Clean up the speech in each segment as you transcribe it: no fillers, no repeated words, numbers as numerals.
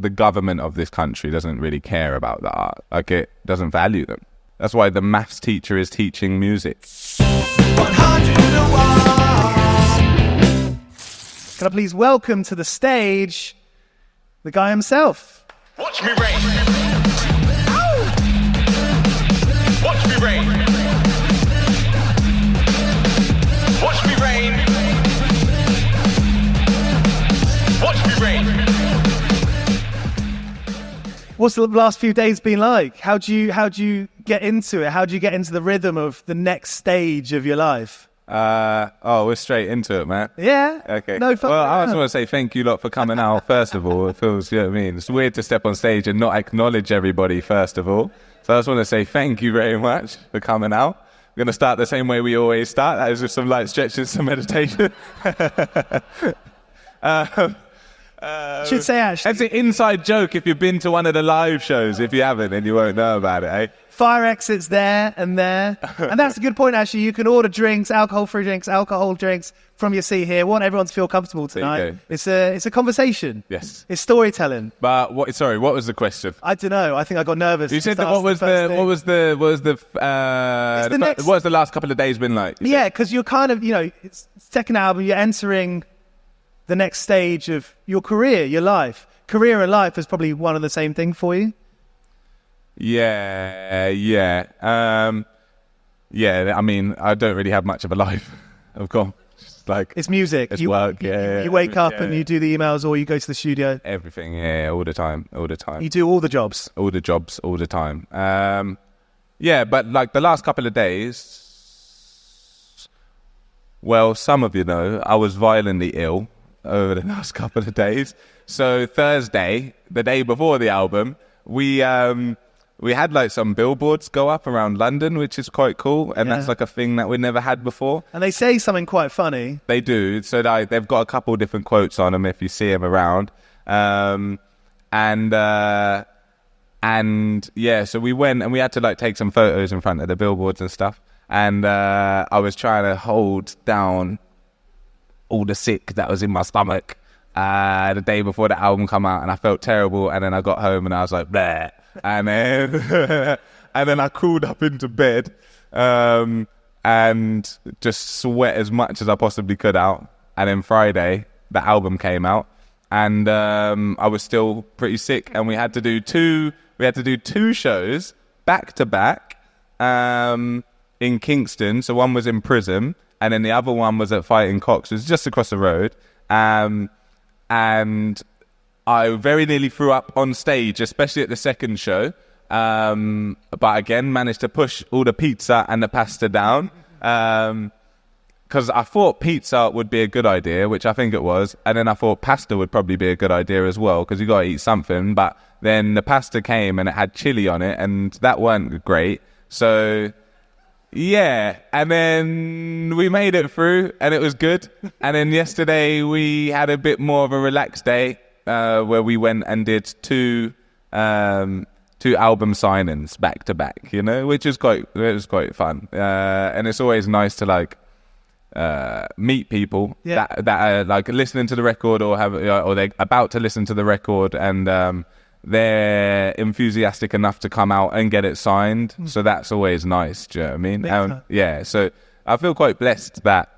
the government of this country doesn't really care about the art. Like, it doesn't value them. That's why the maths teacher is teaching music. 101. Can I please welcome to the stage the guy himself? Watch me rain. Ow! Watch me rain. Watch me rain. Watch me rain. What's the last few days been like? How'd you get into it? How'd you get into the rhythm of the next stage of your life? We're straight into it, man. Yeah. Okay. No fuck. Well, I just want to say thank you lot for coming out, first of all. It feels, you know what I mean? It's weird to step on stage and not acknowledge everybody, first of all. So I just want to say thank you very much for coming out. We're going to start the same way we always start. That is with some light stretches, some meditation. Should say, actually, It's an inside joke if you've been to one of the live shows. If you haven't, then you won't know about it, eh? fire exits there. And that's a good point, actually. You can order drinks, alcohol-free drinks, alcohol drinks from your seat here. We want everyone to feel comfortable tonight. It's a conversation. Yes. It's storytelling. But what was the question? I don't know. I think I got nervous. You said that what was the last couple of days been like? Yeah, because you're kind of, it's second album, you're entering the next stage of your career, your life. Career and life is probably one and the same thing for you. Yeah. I mean, I don't really have much of a life. I've got it's music. It's work. You wake up and you do the emails, or you go to the studio. Everything. Yeah, all the time. You do all the jobs. All the jobs, all the time. But like the last couple of days, well, some of you know, I was violently ill over the last couple of days. So Thursday, the day before the album, we had like some billboards go up around London, which is quite cool, and that's like a thing that we never had before. And they say something quite funny. They do. So they've got a couple different quotes on them if you see them around. So we went and we had to like take some photos in front of the billboards and stuff. And I was trying to hold down all the sick that was in my stomach the day before the album come out, and I felt terrible. And then I got home and I was like, bleh. And then and then I crawled up into bed and just sweat as much as I possibly could out. And then Friday the album came out, and I was still pretty sick, and we had to do two shows back to back in Kingston. So one was in Prism, and then the other one was at Fighting Cocks. It was just across the road. And I very nearly threw up on stage, especially at the second show. But again, managed to push all the pizza and the pasta down. Because I thought pizza would be a good idea, which I think it was. And then I thought pasta would probably be a good idea as well, because you got to eat something. But then the pasta came and it had chili on it, and that weren't great. So... yeah, and then we made it through, and it was good. And then yesterday we had a bit more of a relaxed day, where we went and did two album signings back to back, which was quite fun. And it's always nice to like meet people that are like listening to the record or they're about to listen to the record, and they're enthusiastic enough to come out and get it signed. So that's always nice. Do you know what I mean? So I feel quite blessed that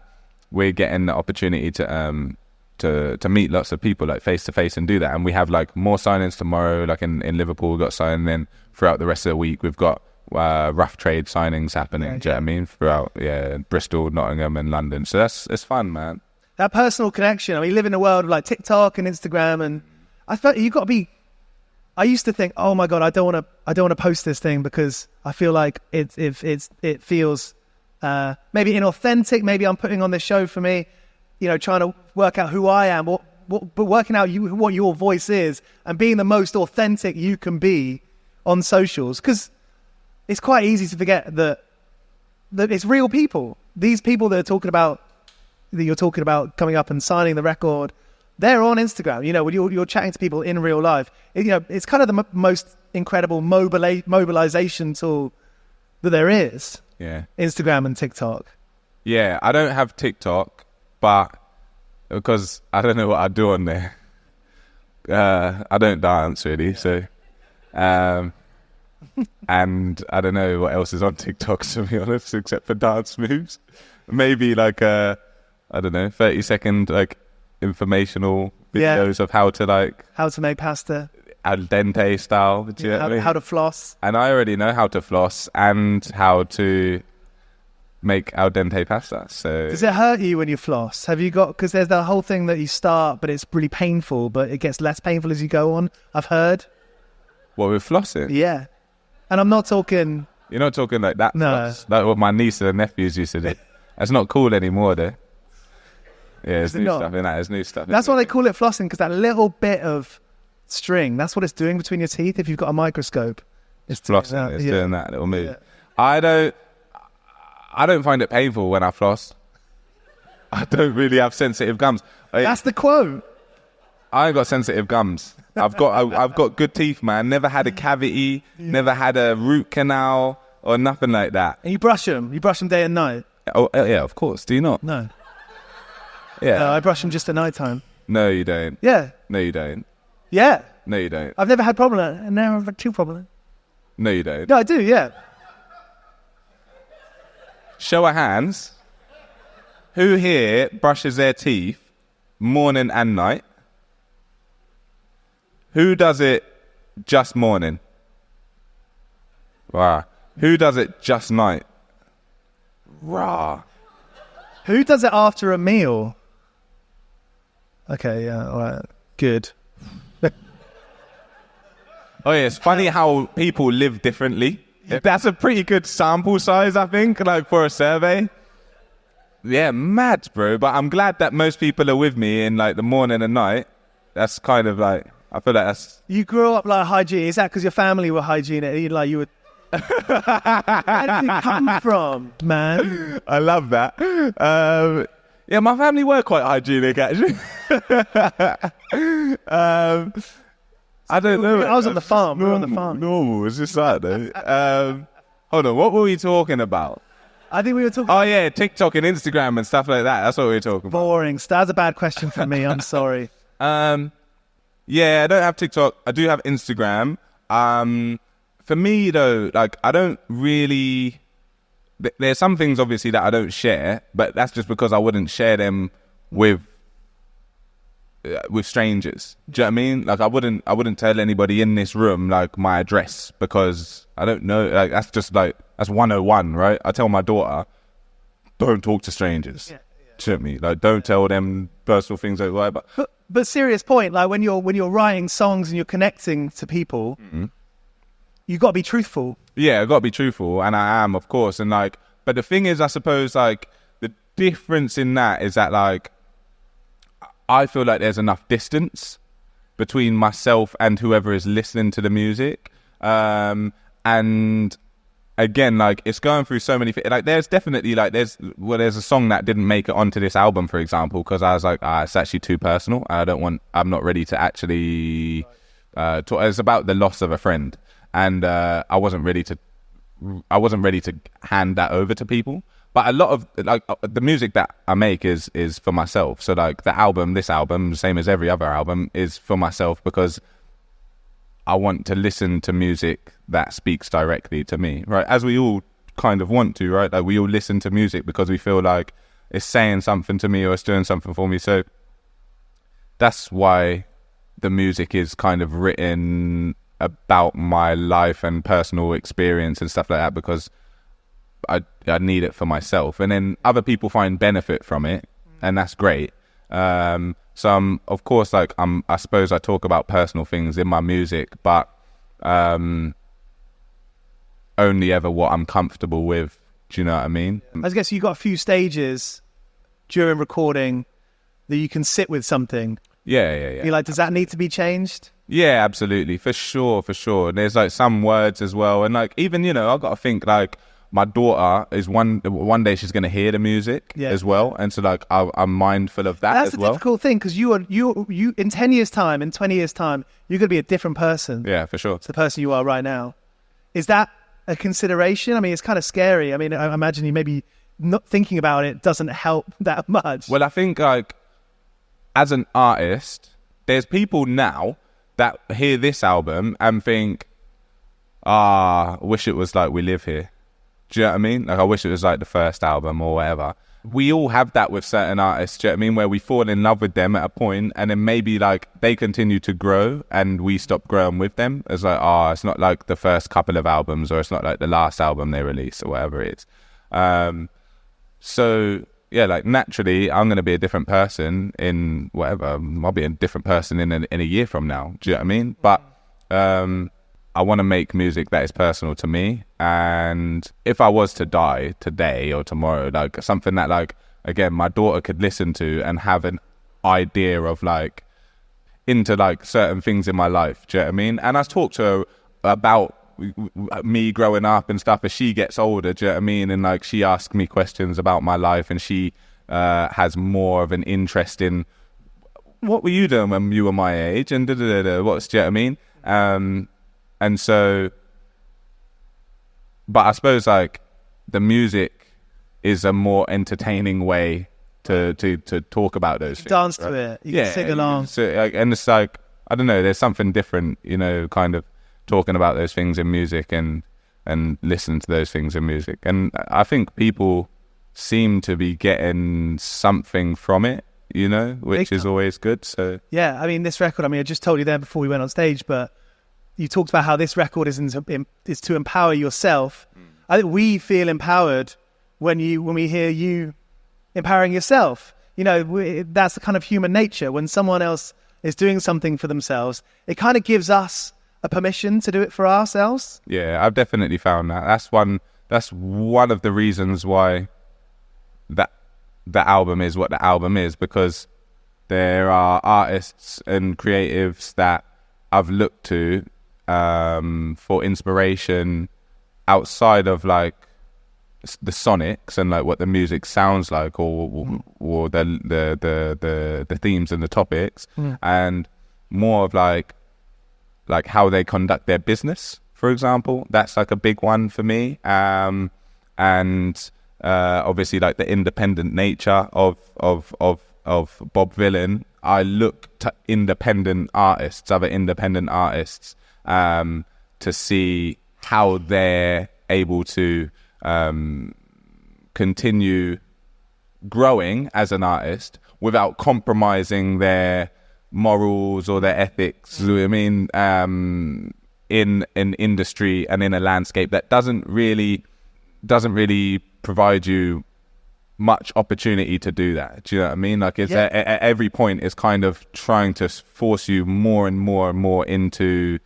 we're getting the opportunity to meet lots of people like face to face and do that. And we have like more signings tomorrow, like in Liverpool we got signed. Then throughout the rest of the week we've got rough trade signings happening. Do you know what I mean? Throughout Bristol, Nottingham and London. So it's fun, man. That personal connection. I mean, you live in a world of like TikTok and Instagram, and I thought you've got to be... I used to think, oh my God, I don't want to post this thing because I feel like it feels maybe inauthentic. Maybe I'm putting on this show for me, trying to work out who I am, but working out what your voice is and being the most authentic you can be on socials. Because it's quite easy to forget that it's real people. These people that you're talking about coming up and signing the record, they're on Instagram. When you're chatting to people in real life, it's kind of the most incredible mobilization tool that there is. Yeah. Instagram and TikTok. Yeah, I don't have TikTok, but because I don't know what I do on there. I don't dance really, so and I don't know what else is on TikTok, to be honest, except for dance moves. Maybe like I don't know, 30-second like informational videos of how to make pasta, al dente style. Do you know what I mean? How to floss. And I already know how to floss and how to make al dente pasta. So does it hurt you when you floss? Have you got, because there's that whole thing that you start, but it's really painful, but it gets less painful as you go on. I've heard. What, with flossing? Yeah, and I'm not talking. You're not talking like that. No, floss. Like what my niece and nephews used to do. That's not cool anymore, though. Yeah, there's new stuff in that. There's new stuff. That's why they call it flossing, because that little bit of string, that's what it's doing between your teeth. If you've got a microscope, it's flossing. It's doing that little move. Yeah. I don't find it painful when I floss. I don't really have sensitive gums. That's the quote. I ain't got sensitive gums. I've got good teeth, man. Never had a cavity. Never had a root canal or nothing like that. And you brush them. You brush them day and night. Oh yeah, of course. Do you not? No. Yeah. No, I brush them just at night time. No, you don't. Yeah. No, you don't. Yeah. No, you don't. I've never had problem, and now I've had two problems. No, you don't. No, I do. Yeah. Show of hands. Who here brushes their teeth morning and night? Who does it just morning? Wow. Who does it just night? Rah. Who does it after a meal? Okay, yeah, all right. Good. Oh yeah, it's funny how people live differently. That's a pretty good sample size, I think, like for a survey. Yeah, mad, bro. But I'm glad that most people are with me in like the morning and night. That's kind of like, I feel like that's... You grew up like hygiene. Is that because your family were hygienic? Like you were... Where did it come from, man? I love that. Yeah, my family were quite hygienic, actually. I don't know. I was on the farm. We were on the farm. Normal. It's just that, though. Hold on. What were we talking about? I think we were talking... Oh, yeah. TikTok and Instagram and stuff like that. That's what we were talking about. Boring. That's a bad question for me. I'm sorry. Yeah, I don't have TikTok. I do have Instagram. For me, though, like, I don't really... There's some things, obviously, that I don't share, but that's just because I wouldn't share them with strangers. Do you know what I mean? Like, I wouldn't tell anybody in this room, like, my address, because I don't know. Like, that's just, like, that's 101, right? I tell my daughter, don't talk to strangers. Yeah. Do you know what I mean? Like, don't tell them personal things like whatever. But serious point, like, when you're writing songs and you're connecting to people... Mm-hmm. You got to be truthful. Yeah, I got to be truthful, and I am, of course. And like, but the thing is, I suppose, like, the difference in that is that, like, I feel like there's enough distance between myself and whoever is listening to the music. And again, like, it's going through so many things. Like, there's definitely, like, there's a song that didn't make it onto this album, for example, because I was like, it's actually too personal. I'm not ready to actually talk. It's about the loss of a friend. And I wasn't ready to hand that over to people. But a lot of like the music that I make is for myself. So like this album, same as every other album, is for myself because I want to listen to music that speaks directly to me, right? As we all kind of want to, right? Like we all listen to music because we feel like it's saying something to me or it's doing something for me. So that's why the music is kind of written about my life and personal experience and stuff like that, because I need it for myself, and then other people find benefit from it, and that's great. So I'm, of course, like I suppose I talk about personal things in my music, but only ever what I'm comfortable with. Do you know what I mean? I guess you got a few stages during recording that you can sit with something. Yeah. You're like, does that need to be changed? Yeah, absolutely. For sure. And there's like some words as well. And like, even, you know, I've got to think like my daughter is one day she's going to hear the music as well. And so like, I'm mindful of that That's as well. That's the difficult thing, because you in 10 years time, in 20 years time, you're going to be a different person. Yeah, for sure. To the person you are right now. Is that a consideration? I mean, it's kind of scary. I mean, I imagine you maybe not thinking about it doesn't help that much. Well, I think like as an artist, there's people now that hear this album and think, I wish it was like We Live Here. Do you know what I mean? Like, I wish it was like the first album or whatever. We all have that with certain artists, do you know what I mean? Where we fall in love with them at a point, and then maybe like they continue to grow and we stop growing with them. It's like, it's not like the first couple of albums, or it's not like the last album they release, or whatever it is. So yeah, like naturally I'm going to be a different person in whatever. I'll be a different person in a year from now. Do you know what I mean? But I want to make music that is personal to me. And if I was to die today or tomorrow, like something that, like, again, my daughter could listen to and have an idea of, like, into like certain things in my life. Do you know what I mean? And I talk to her about me growing up and stuff as she gets older. Do you know what I mean? And like, she asks me questions about my life, and she has more of an interest in what were you doing when you were my age, and what's, do you know what I mean? And so, but I suppose like the music is a more entertaining way to talk about those things. Dance to it. You can sing along. And it's like, I don't know, there's something different, you know, kind of talking about those things in music and listening to those things in music. And I think people seem to be getting something from it, you know, which is always good. So yeah, I mean, this record, I mean, I just told you there before we went on stage, but you talked about how this record is to empower yourself. I think we feel empowered when we hear you empowering yourself. You know, that's the kind of human nature. When someone else is doing something for themselves, it kind of gives us a permission to do it for ourselves. Yeah, I've definitely found that. That's one of the reasons why that the album is what the album is, because there are artists and creatives that I've looked to for inspiration outside of like the sonics and like what the music sounds like, or the themes and the topics, and more of like how they conduct their business, for example. That's like a big one for me. And obviously like the independent nature of Bob Vylan. I look to other independent artists, to see how they're able to continue growing as an artist without compromising their morals or their ethics. I mean, in an industry and in a landscape that doesn't really provide you much opportunity to do that. Do you know what I mean? Like, it's at every point is kind of trying to force you more and more and more into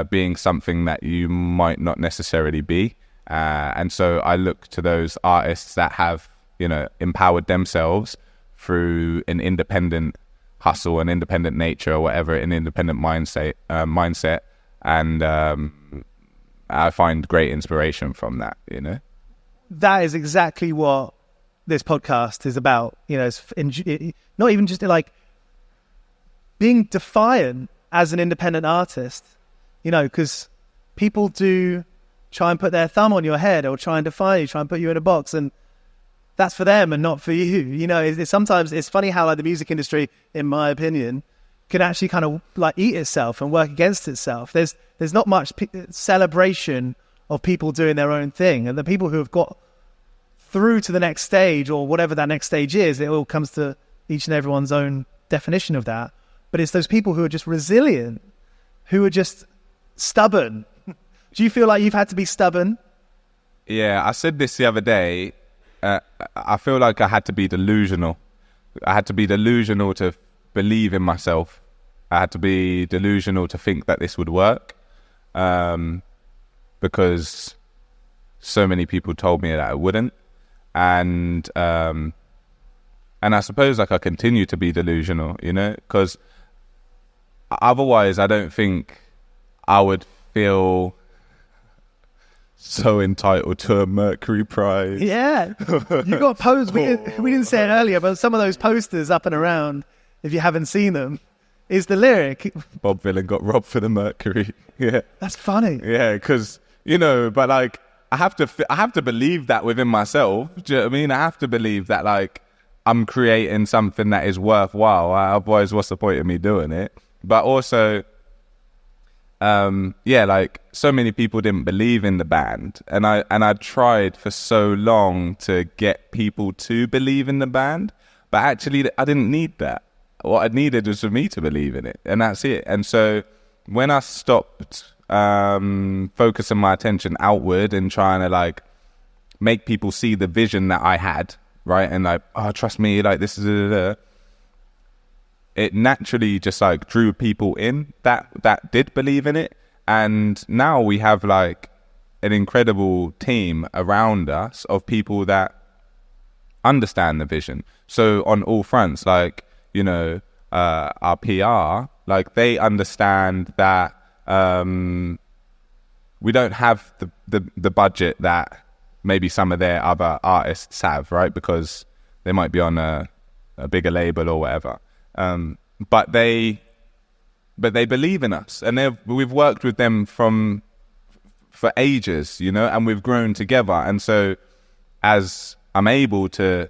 being something that you might not necessarily be. And so I look to those artists that have, you know, empowered themselves through an independent hustle, an independent nature, or whatever, an independent mindset. And I find great inspiration from that, you know? That is exactly what this podcast is about. You know, not even just like being defiant as an independent artist, you know, because people do try and put their thumb on your head or try and define you, try and put you in a box, and that's for them and not for you. You know, sometimes it's funny how like the music industry, in my opinion, can actually kind of like eat itself and work against itself. There's not much celebration of people doing their own thing, and the people who have got through to the next stage, or whatever that next stage is, it all comes to each and everyone's own definition of that. But it's those people who are just resilient, who are just stubborn. Do you feel like you've had to be stubborn? Yeah, I said this the other day. I feel like I had to be delusional. I had to be delusional to believe in myself. I had to be delusional to think that this would work, because so many people told me that it wouldn't. And I suppose like I continue to be delusional, you know, because otherwise I don't think I would feel so entitled to a Mercury Prize. Yeah, you got posters. We didn't say it earlier, but some of those posters up and around, if you haven't seen them, is the lyric. Bob Vylan got robbed for the Mercury. Yeah, that's funny. Yeah, because, you know, but like I have to believe that within myself. Do you know what I mean? I have to believe that like I'm creating something that is worthwhile. Otherwise, what's the point of me doing it? But also, like so many people didn't believe in the band, and I tried for so long to get people to believe in the band, but actually I didn't need that. What I needed was for me to believe in it, and that's it. And so when I stopped focusing my attention outward and trying to like make people see the vision that I had, right, and like, oh, trust me, like this is it naturally just like drew people in that did believe in it. And now we have like an incredible team around us of people that understand the vision. So on all fronts, like, you know, our PR, like they understand that we don't have the budget that maybe some of their other artists have, right? Because they might be on a bigger label or whatever. But they believe in us, and we've worked with them for ages, you know, and we've grown together. And so as I'm able to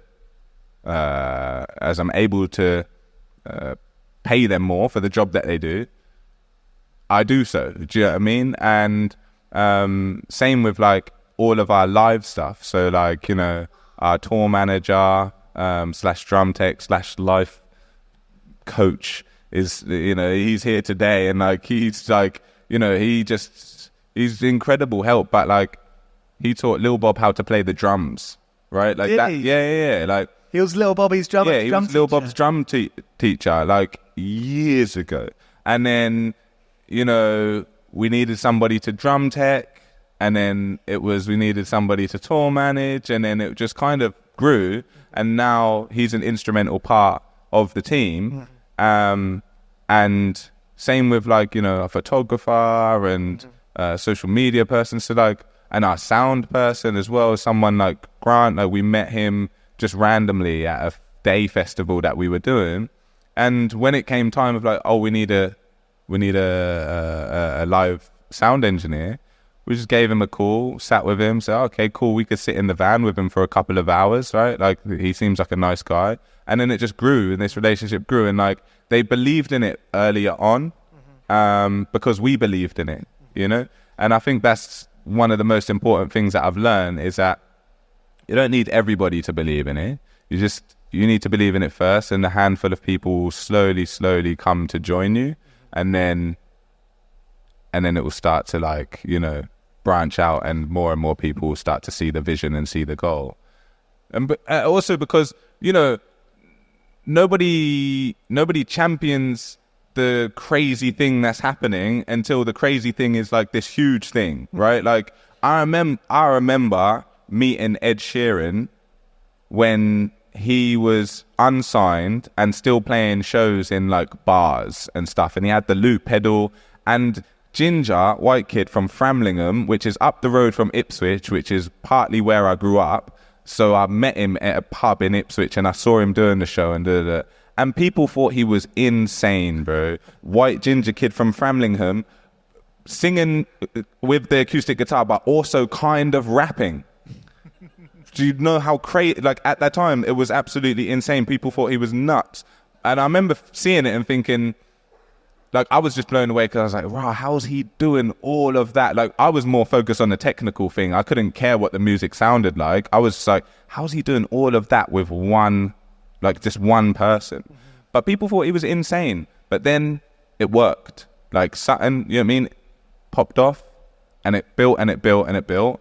pay them more for the job that they do, I do so. Do you know what I mean? And same with like all of our live stuff. So like, you know, our tour manager / drum tech / life coach is, you know, he's here today, and like he's like, you know, he's incredible help. But like he taught Lil Bob how to play the drums, right? Like that. Yeah. Like he was Lil Bobby's drum. Yeah, he was Lil Bob's drum teacher like years ago. And then, you know, we needed somebody to drum tech, and then we needed somebody to tour manage, and then it just kind of grew, and now he's an instrumental part of the team. And same with like, you know, a photographer and social media person, so like, and our sound person as well, someone like Grant. Like we met him just randomly at a day festival that we were doing, and when it came time of like, oh, we need a live sound engineer, we just gave him a call, sat with him, said, okay, cool, we could sit in the van with him for a couple of hours, right? Like he seems like a nice guy. And then it just grew, and this relationship grew, and like they believed in it earlier on, because we believed in it, you know? And I think that's one of the most important things that I've learned, is that you don't need everybody to believe in it. You need to believe in it first, and a handful of people will slowly come to join you, and then it will start to like, you know, branch out, and more people will start to see the vision and see the goal. And also because, you know, nobody champions the crazy thing that's happening until the crazy thing is like this huge thing, right? Like I remember meeting Ed Sheeran when he was unsigned and still playing shows in like bars and stuff, and he had the loop pedal. And Ginger, white kid from Framlingham, which is up the road from Ipswich, which is partly where I grew up. So I met him at a pub in Ipswich, and I saw him doing the show, and people thought he was insane, bro. White ginger kid from Framlingham, singing with the acoustic guitar, but also kind of rapping. Do you know how crazy? Like at that time, it was absolutely insane. People thought he was nuts, and I remember seeing it and thinking, like, I was just blown away, because I was like, wow, how's he doing all of that? Like, I was more focused on the technical thing. I couldn't care what the music sounded like. I was like, how's he doing all of that with just one person? But people thought he was insane. But then it worked. Like, something, you know what I mean? Popped off, and it built, and it built, and it built.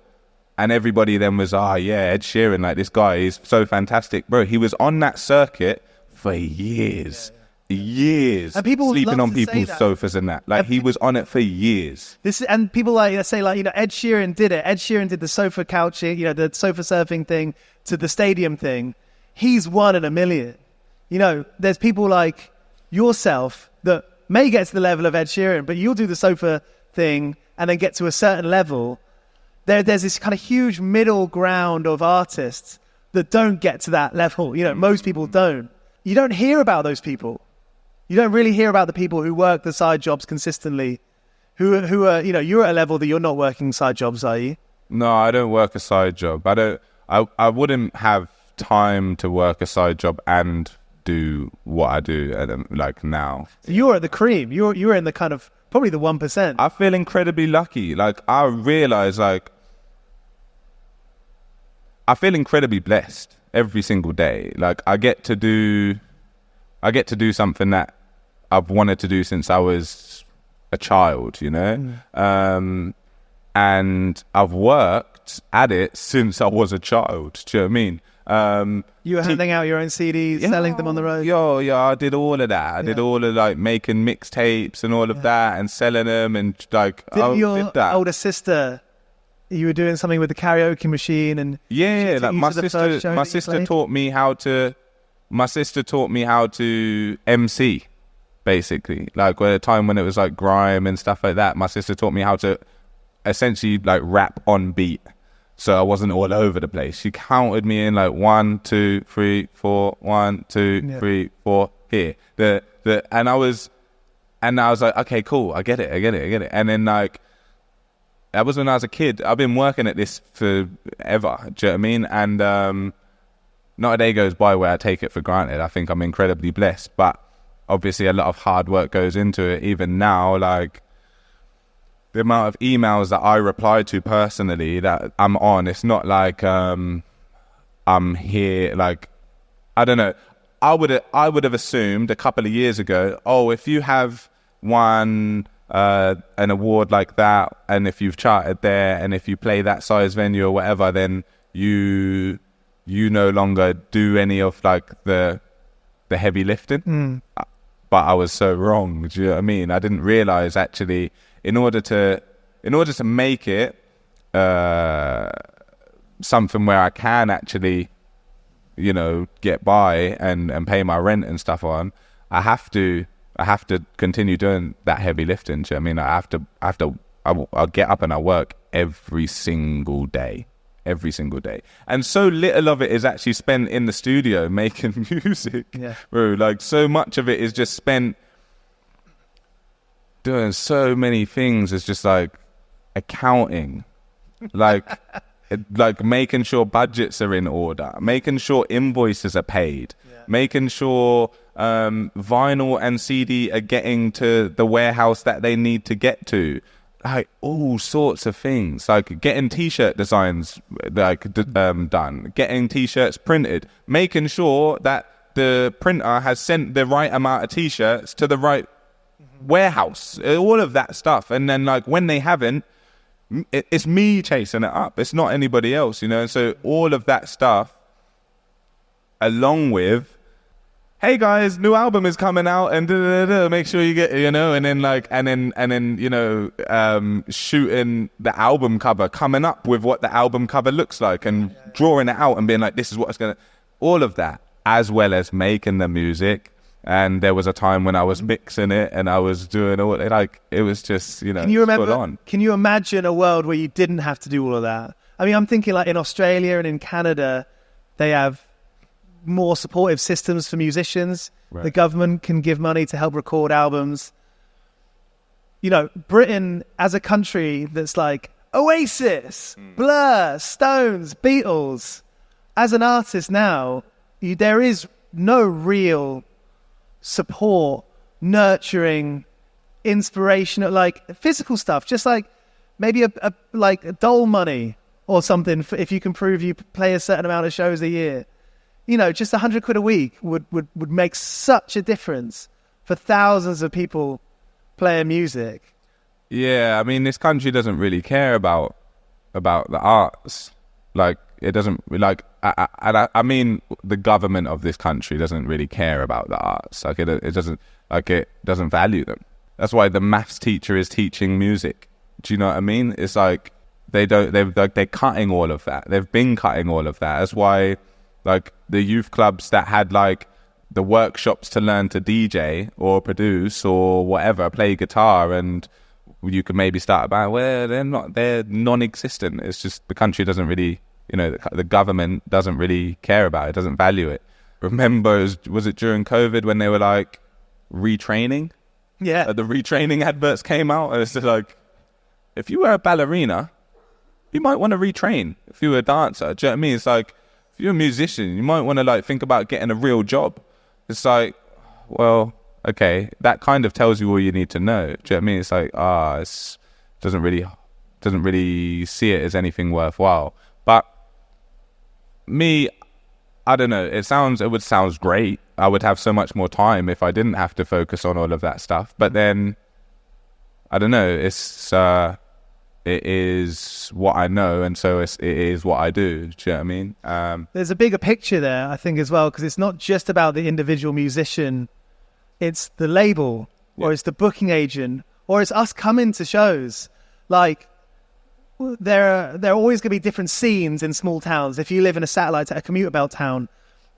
And everybody then was, yeah, Ed Sheeran, like, this guy is so fantastic. Bro, he was on that circuit for years. Years, and people sleeping on people's sofas and that. Like, he was on it for years. And people like say, like, you know, Ed Sheeran did it. Ed Sheeran did the sofa couching, you know, the sofa surfing thing to the stadium thing. He's one in a million. You know, there's people like yourself that may get to the level of Ed Sheeran, but you'll do the sofa thing and then get to a certain level. There's this kind of huge middle ground of artists that don't get to that level. You know, most people don't. You don't hear about those people. You don't really hear about the people who work the side jobs consistently, who are, you know, you're at a level that you're not working side jobs, are you? No, I don't work a side job. I wouldn't have time to work a side job and do what I do like now. So you were at the cream. You were in the kind of probably the 1%. I feel incredibly lucky. Like, I realize, like, I feel incredibly blessed every single day. Like, I get to do something that I've wanted to do since I was a child, you know? And I've worked at it since I was a child. Do you know what I mean? You were handing out your own CDs, selling them on the road. Yeah, I did all of that. I did all of, like, making mixtapes and all of that, and selling them, and like Your older sister, you were doing something with the karaoke machine, and like my sister taught me how to. My sister taught me how to MC, basically. Like, at a time when it was like grime and stuff like that, my sister taught me how to essentially like rap on beat. So I wasn't all over the place. She counted me in like 1, 2, 3, 4, 1, 2, 3, 4 here. And I was like, okay, cool, I get it. And then, like, that was when I was a kid. I've been working at this forever. Do you know what I mean? And not a day goes by where I take it for granted. I think I'm incredibly blessed, but obviously a lot of hard work goes into it. Even now, like, the amount of emails that I reply to personally that I'm on, it's not like I'm here, like, I don't know. I would have assumed a couple of years ago, if you have won an award like that, and if you've charted there, and if you play that size venue or whatever, then you no longer do any of, like, the heavy lifting. But I was so wrong. Do you know what I mean? I didn't realize, actually, in order to make it something where I can actually, you know, get by and pay my rent and stuff on, I have to continue doing that heavy lifting. Do you know what I mean? I'll get up and I work every single day. And so little of it is actually spent in the studio making music. Bro, like, so much of it is just spent doing so many things. It's just like accounting, like making sure budgets are in order, making sure invoices are paid, making sure vinyl and CD are getting to the warehouse that they need to get to. Like, all sorts of things, like getting t-shirt designs done, getting t-shirts printed, making sure that the printer has sent the right amount of t-shirts to the right warehouse, all of that stuff. And then, like, when they haven't, it's me chasing it up. It's not anybody else, you know. So all of that stuff, along with, hey guys, new album is coming out, and make sure you get, you know, and then you know, shooting the album cover, coming up with what the album cover looks like, and drawing it out and being like, this is what it's gonna, all of that, as well as making the music. And there was a time when I was mixing it and I was doing all, like, it was just, you know, can you imagine a world where you didn't have to do all of that? I mean, I'm thinking, like, in Australia and in Canada, they have more supportive systems for musicians. Right. The government can give money to help record albums. You know, Britain as a country that's like Oasis, Blur, Stones, Beatles. As an artist now, there is no real support, nurturing, inspirational, like, physical stuff. Just like maybe a doll money or something if you can prove you play a certain amount of shows a year. You know, just 100 quid a week would make such a difference for thousands of people playing music. Yeah, I mean, this country doesn't really care about the arts. Like, it doesn't, like, I mean, the government of this country doesn't really care about the arts. Like, it doesn't value them. That's why the maths teacher is teaching music. Do you know what I mean? It's like they're cutting all of that. They've been cutting all of that. That's why, like, the youth clubs that had, like, the workshops to learn to DJ or produce or whatever, play guitar, and you could maybe start a band, well, they're non-existent. It's just the country doesn't really, you know, the government doesn't really care about it, doesn't value it. Remember, was it during COVID when they were, like, retraining? Yeah. The retraining adverts came out, and it's just like, if you were a ballerina, you might want to retrain. If you were a dancer, do you know what I mean? It's like, if you're a musician, you might want to like think about getting a real job. It's like, well, okay, that kind of tells you all you need to know. Do you know what I mean? It's like, it doesn't really see it as anything worthwhile. But me, I don't know. It would sound great. I would have so much more time if I didn't have to focus on all of that stuff. But then, I don't know. It is what I know, and so it is what I do. Do you know what I mean? There's a bigger picture there, I think, as well, because it's not just about the individual musician. It's the label, or it's the booking agent, or it's us coming to shows. Like, there are always going to be different scenes in small towns. If you live in a commuter belt town,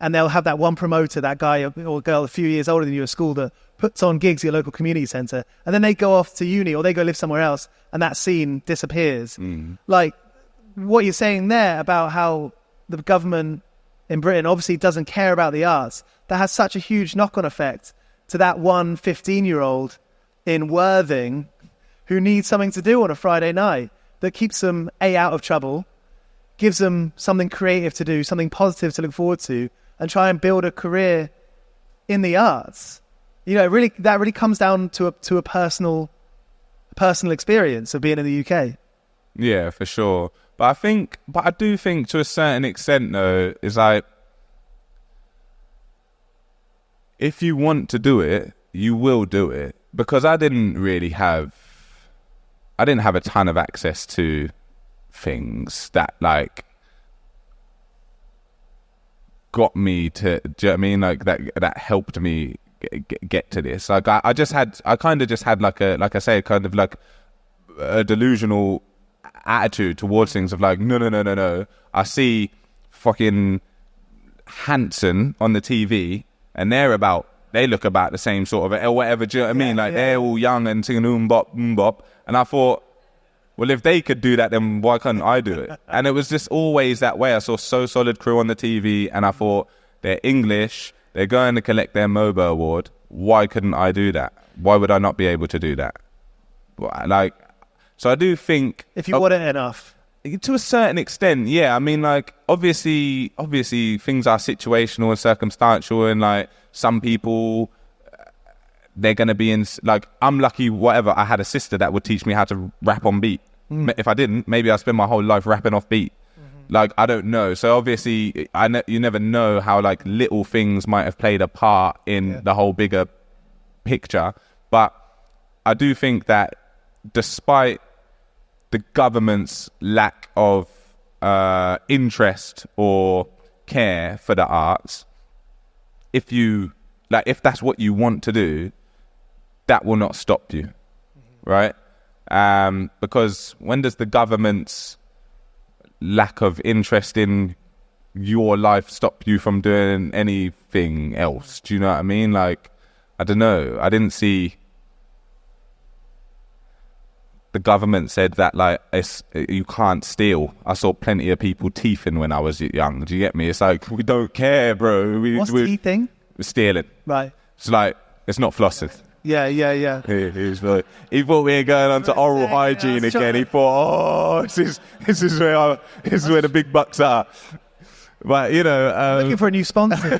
and they'll have that one promoter, that guy or girl a few years older than you at school, that puts on gigs at your local community centre, and then they go off to uni or they go live somewhere else, and that scene disappears. Like, what you're saying there about how the government in Britain obviously doesn't care about the arts, that has such a huge knock-on effect to that one 15-year-old in Worthing who needs something to do on a Friday night that keeps them, out of trouble, gives them something creative to do, something positive to look forward to, and try and build a career in the arts. You know, that really comes down to a personal experience of being in the UK. Yeah, for sure. But I do think to a certain extent, though, is like, if you want to do it, you will do it. Because I didn't have a ton of access to things that like got me to, do you know what I mean? Like that helped me get to this. Like I kind of just had like a delusional attitude towards things of like, no. I see fucking Hanson on the TV and they look about the same sort of, or whatever, do you know what I mean? Like they're all young and singing bop. And I thought, well, if they could do that, then why can't I do it? And it was just always that way. I saw So Solid Crew on the TV and I thought, they're English, they're going to collect their MOBA award. Why couldn't I do that? Why would I not be able to do that? Like, so I do think... If you want it enough. To a certain extent, yeah. I mean, like, obviously things are situational and circumstantial, and like some people, they're going to be in, like, I'm lucky, whatever, I had a sister that would teach me how to rap on beat. If I didn't, maybe I'd spend my whole life rapping off beat. Like, I don't know. So obviously, you never know how like little things might have played a part in the whole bigger picture. But I do think that despite the government's lack of interest or care for the arts, if that's what you want to do, that will not stop you, right? Because when does the government's lack of interest in your life stop you from doing anything else? Do you know what I mean? Like, I don't know. I didn't see the government said that like you can't steal. I saw plenty of people thieving when I was young. Do you get me? It's like, we don't care, bro. What's thieving? Stealing. Right. It's like, it's not flossing. Yeah. He thought we were going on to oral hygiene again. He thought, this is where the big bucks are. But, you know... looking for a new sponsor.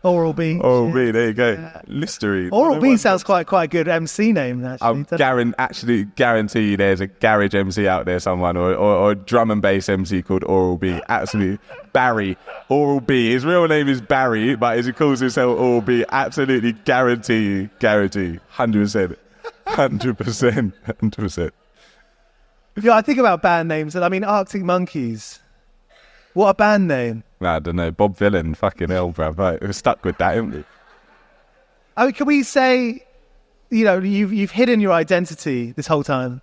Oral-B. Oral-B, there you go. Yeah. Listerine. Oral-B sounds quite a good MC name, actually. I guarantee you there's a garage MC out there, someone, or a drum and bass MC called Oral-B. Absolutely. Barry. Oral-B. His real name is Barry, but as he calls himself Oral-B, absolutely guarantee. 100%. 100%. Yeah, I think about band names, and I mean, Arctic Monkeys... What a band name. I don't know. Bob Vylan, fucking hell, bruv. Right, we're stuck with that, haven't we? I mean, can we say, you know, you've hidden your identity this whole time?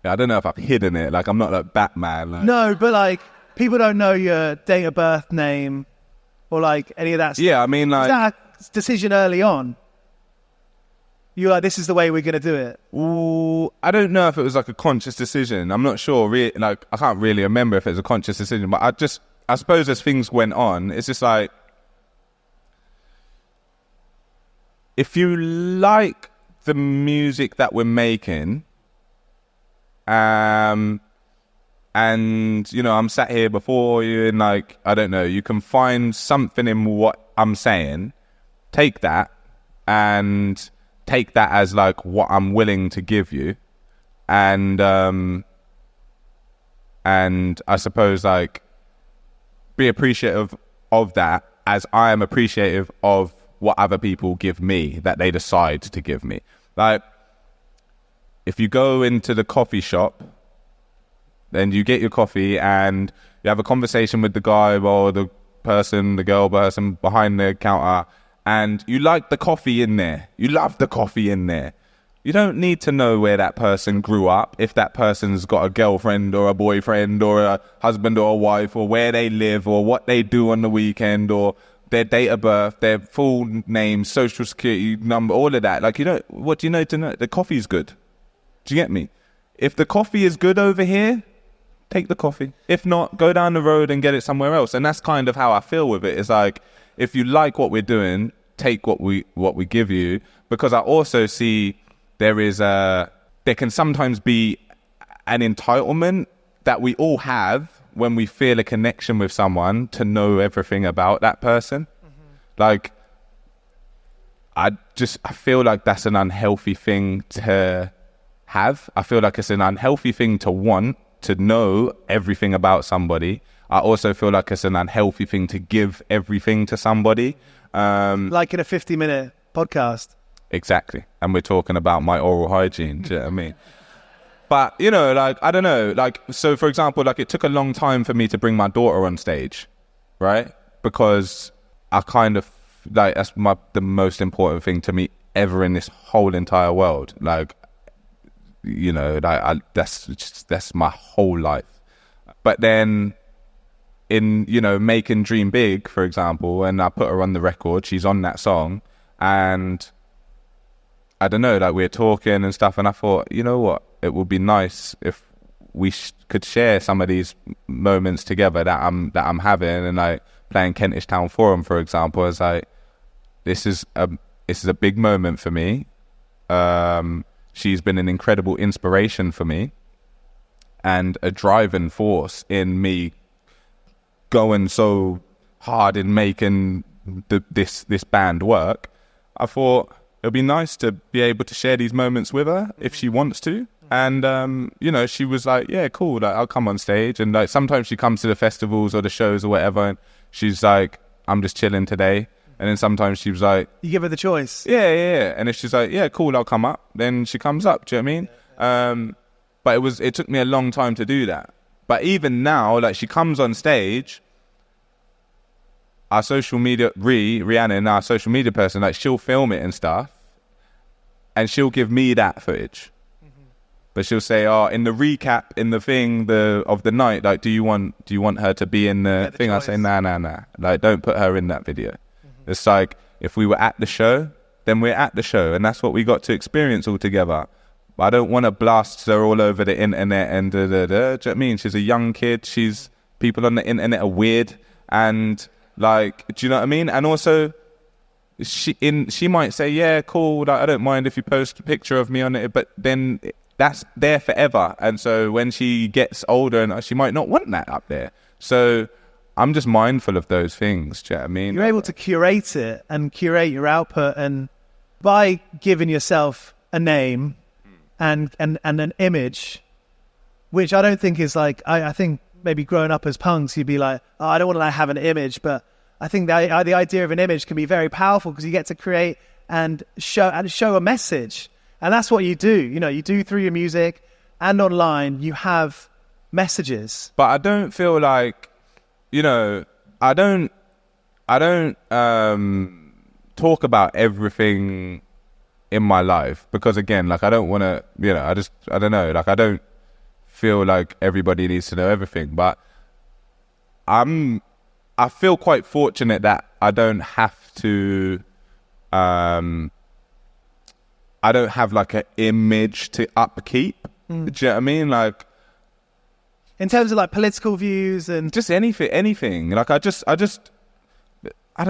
Yeah, I don't know if I've hidden it. Like, I'm not like Batman. Like... No, but like, people don't know your date of birth, name, or like any of that stuff. Yeah, I mean, like... Is that a decision early on? You're like, this is the way we're going to do it. Ooh, I don't know if it was like a conscious decision. I'm not sure. Like, I can't really remember if it was a conscious decision. But I suppose as things went on, it's just like, if you like the music that we're making, and you know I'm sat here before you, and like I don't know, you can find something in what I'm saying, take that as like what I'm willing to give you, and I suppose like be appreciative of that as I am appreciative of what other people give me that they decide to give me. Like if you go into the coffee shop, then you get your coffee and you have a conversation with the guy or the girl person behind the counter, and you like the coffee in there. You love the coffee in there. You don't need to know where that person grew up, if that person's got a girlfriend or a boyfriend or a husband or a wife, or where they live or what they do on the weekend, or their date of birth, their full name, social security number, all of that. Like, you know, what do you know to know? The coffee's good. Do you get me? If the coffee is good over here, take the coffee. If not, go down the road and get it somewhere else. And that's kind of how I feel with it. It's like, if you like what we're doing, take what we give you. Because I also see there can sometimes be an entitlement that we all have when we feel a connection with someone to know everything about that person. Like, I feel like that's an unhealthy thing to have. I feel like it's an unhealthy thing to want to know everything about somebody. I also feel like it's an unhealthy thing to give everything to somebody. Like in a 50-minute podcast. Exactly. And we're talking about my oral hygiene. Do you know what I mean? But, you know, like, I don't know. Like, so for example, like it took a long time for me to bring my daughter on stage, right? Because I kind of, like, that's the most important thing to me ever in this whole entire world. Like, you know, like that's my whole life. But then in, you know, Making Dream Big, for example, and I put her on the record, she's on that song, and I don't know, like we're talking and stuff, and I thought, you know what, it would be nice if we could share some of these moments together that I'm having, and like playing Kentish Town Forum, for example, is like, this is a big moment for me. She's been an incredible inspiration for me and a driving force in me going so hard in making this band work. I thought it'd be nice to be able to share these moments with her if she wants to. And, you know, she was like, yeah, cool, like, I'll come on stage. And like sometimes she comes to the festivals or the shows or whatever, and she's like, I'm just chilling today. And then sometimes she was like... You give her the choice. Yeah. And if she's like, yeah, cool, I'll come up, then she comes up, do you know what I mean? But it took me a long time to do that. But even now, like, she comes on stage, our social media, Rhiannon, our social media person, like, she'll film it and stuff, and she'll give me that footage. But she'll say, oh, in the recap, in the thing of the night, like, do you want her to be in the thing? Choice. I say, nah. Like, don't put her in that video. It's like, if we were at the show, then we're at the show, and that's what we got to experience all together. But I don't want to blast her all over the internet and da. Do you know what I mean? She's a young kid. People on the internet are weird, and like, do you know what I mean? And also, she might say, yeah, cool, like, I don't mind if you post a picture of me on it, but then that's there forever. And so when she gets older, and she might not want that up there. So I'm just mindful of those things. Do you know what I mean? You're able to curate it and curate your output, and by giving yourself a name and an image, which I don't think is like, I think maybe growing up as punks, you'd be like, oh, I don't want to have an image, but I think the idea of an image can be very powerful because you get to create and show a message, and that's what you do. You know, you do through your music and online. You have messages, but I don't feel like, you know, I don't talk about everything in my life because, again, like, I don't want to, you know, I don't know, like, I don't feel like everybody needs to know everything, but I feel quite fortunate that I don't have to, I don't have like an image to upkeep. Do you know what I mean? Like, in terms of like political views and just anything. Like, I don't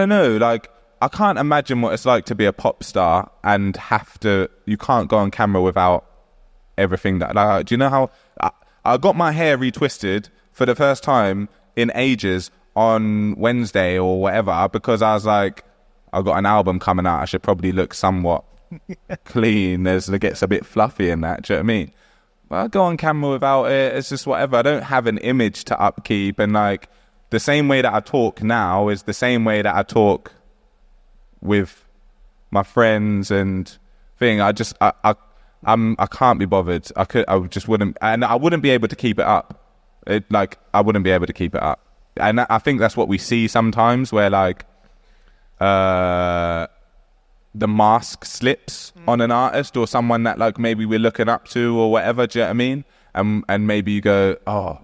know. Like, I can't imagine what it's like to be a pop star and you can't go on camera without everything that, like, do you know how, I got my hair retwisted for the first time in ages on Wednesday or whatever, because I was like, I've got an album coming out, I should probably look somewhat clean. It gets a bit fluffy and that, do you know what I mean? But I go on camera without it, it's just whatever. I don't have an image to upkeep, and like the same way that I talk now is the same way that I talk with my friends and thing. I can't be bothered. I just wouldn't, and I wouldn't be able to keep it up. I wouldn't be able to keep it up. And I think that's what we see sometimes, where like the mask slips on an artist or someone that like maybe we're looking up to or whatever, do you know what I mean? And maybe you go, oh,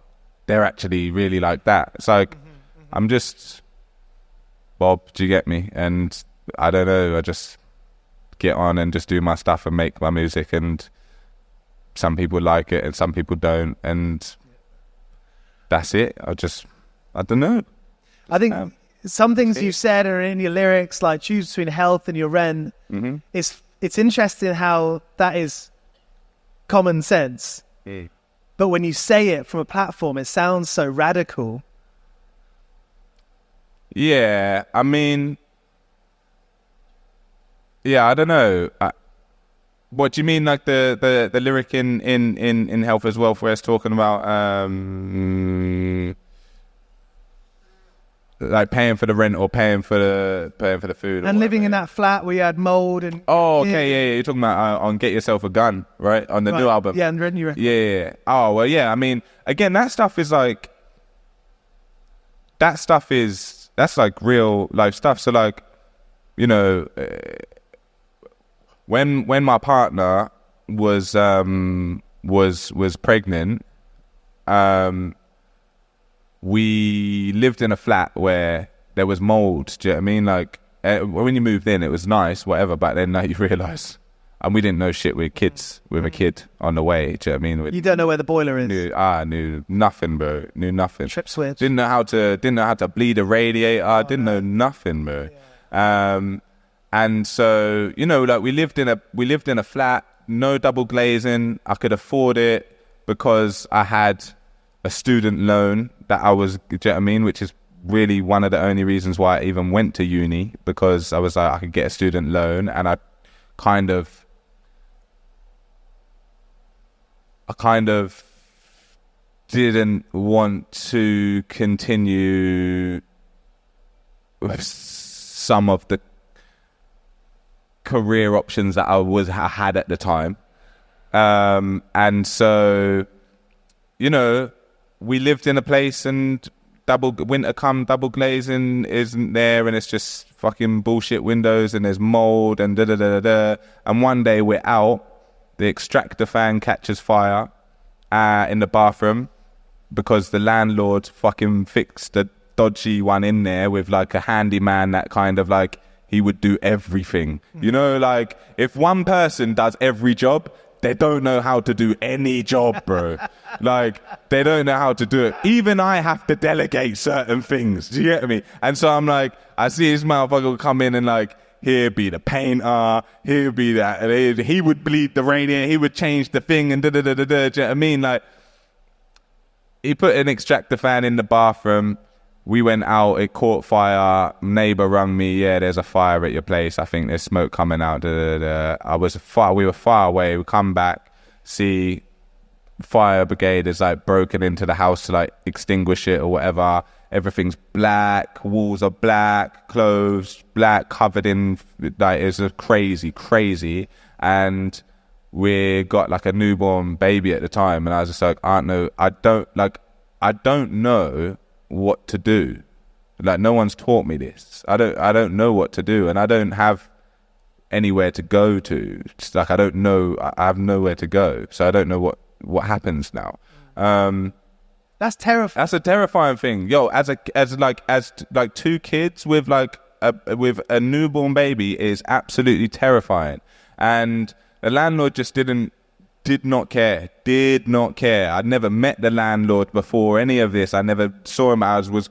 they're actually really like that. It's like, I'm just Bob, do you get me? And I don't know, I just get on and just do my stuff and make my music, and some people like it and some people don't, and that's it. I don't know. I think some things you said are in your lyrics, like choose between health and your rent. It's interesting how that is common sense, but when you say it from a platform, it sounds so radical. Yeah, I mean, yeah, I don't know. What do you mean, like the lyric in Health as Wealth, where it's talking about like paying for the rent or paying for the food, and living in that flat where you had mold and yeah, you're talking about on Get Yourself a Gun, right, on the new album, and the new record. Yeah. Oh well, yeah. I mean, again, that stuff is like that's like real life stuff. So like, you know, when my partner was pregnant, we lived in a flat where there was mold. Do you know what I mean? Like when you moved in, it was nice, whatever. But then now you realise, and we didn't know shit with kids, with a kid on the way. Do you know what I mean? You don't know where the boiler is. Knew nothing, bro. Knew nothing. Trip switch. Didn't know how to bleed a radiator. Didn't know nothing, bro. Yeah. And so, you know, like we lived in a flat, no double glazing. I could afford it because I had a student loan that I was, do you know what I mean? Which is really one of the only reasons why I even went to uni, because I was like, I could get a student loan, and I kind of didn't want to continue with some of the career options that I had at the time. And so, you know, we lived in a place and winter come, double glazing isn't there, and it's just fucking bullshit windows, and there's mold and da-da-da-da-da. And one day we're out, the extractor fan catches fire in the bathroom because the landlord fucking fixed the dodgy one in there with like a handyman that kind of like, he would do everything. You know, like if one person does every job, they don't know how to do any job, bro. Like they don't know how to do it. Even I have to delegate certain things. Do you get me? And so I'm like, I see this motherfucker come in and like, he'd be the painter, he'd be that, and he would bleed the radiator, he would change the thing and da-da-da-da-da. Do you know what I mean? Like, he put an extractor fan in the bathroom. We went out, it caught fire, neighbour rung me, yeah, there's a fire at your place, I think there's smoke coming out, we were far away, we come back, see fire brigade is like broken into the house to like extinguish it or whatever, everything's black, walls are black, clothes black, covered in, like, it's crazy, and we got like a newborn baby at the time, and I was just like, I don't know what to do. Like, no one's taught me this. I don't know what to do, and I don't have anywhere to go to. It's like I have nowhere to go, so I don't know what happens now. That's terrifying. That's a terrifying thing. Yo, as two kids with a newborn baby is absolutely terrifying. And the landlord just did not care. I'd never met the landlord before any of this. I never saw him. I was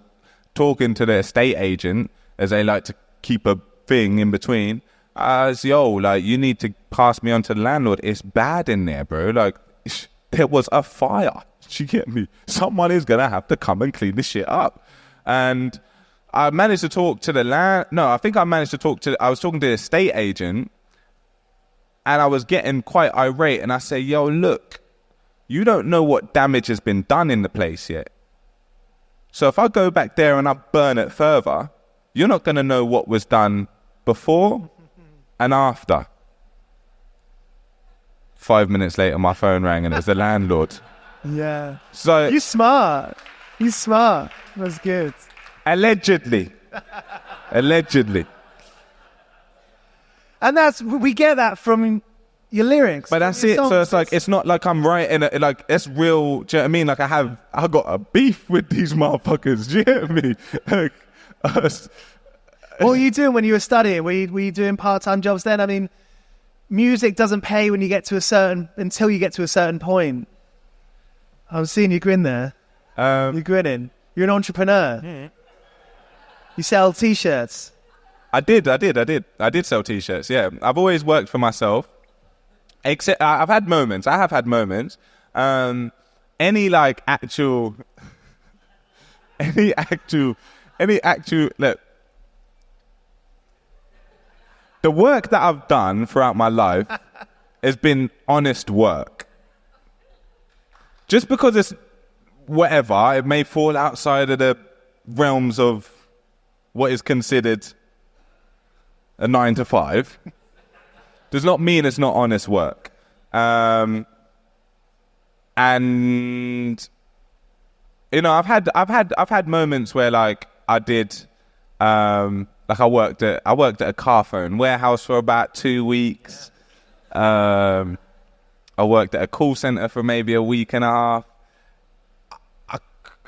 talking to the estate agent, as they like to keep a thing in between. I was, you need to pass me on to the landlord. It's bad in there, bro. Like, there was a fire. Do you get me? Someone is going to have to come and clean this shit up. And I managed to talk to I was talking to the estate agent, and I was getting quite irate, and I say, yo, look, you don't know what damage has been done in the place yet. So if I go back there and I burn it further, you're not going to know what was done before and after. 5 minutes later, my phone rang and it was the landlord. Yeah. So You're smart. You're smart. That's good. allegedly. And we get that from your lyrics. But that's your it. So songs. it's like, it's not like I'm writing it, like, it's real. Do you know what I mean? Like, I got a beef with these motherfuckers. Do you get me? Like, What were you doing when you were studying? Were you doing part-time jobs then? I mean, music doesn't pay until you get to a certain point. I was seeing you grin there. You're grinning. You're an entrepreneur. Mm. You sell T-shirts. I did sell T-shirts. Yeah, I've always worked for myself. Except I have had moments. Any actual look. The work that I've done throughout my life has been honest work. Just because it's whatever, it may fall outside of the realms of what is considered a 9 to 5, does not mean it's not honest work. And you know, I've had moments where like I did, like I worked at a car phone warehouse for about 2 weeks. I worked at a call center for maybe a week and a half.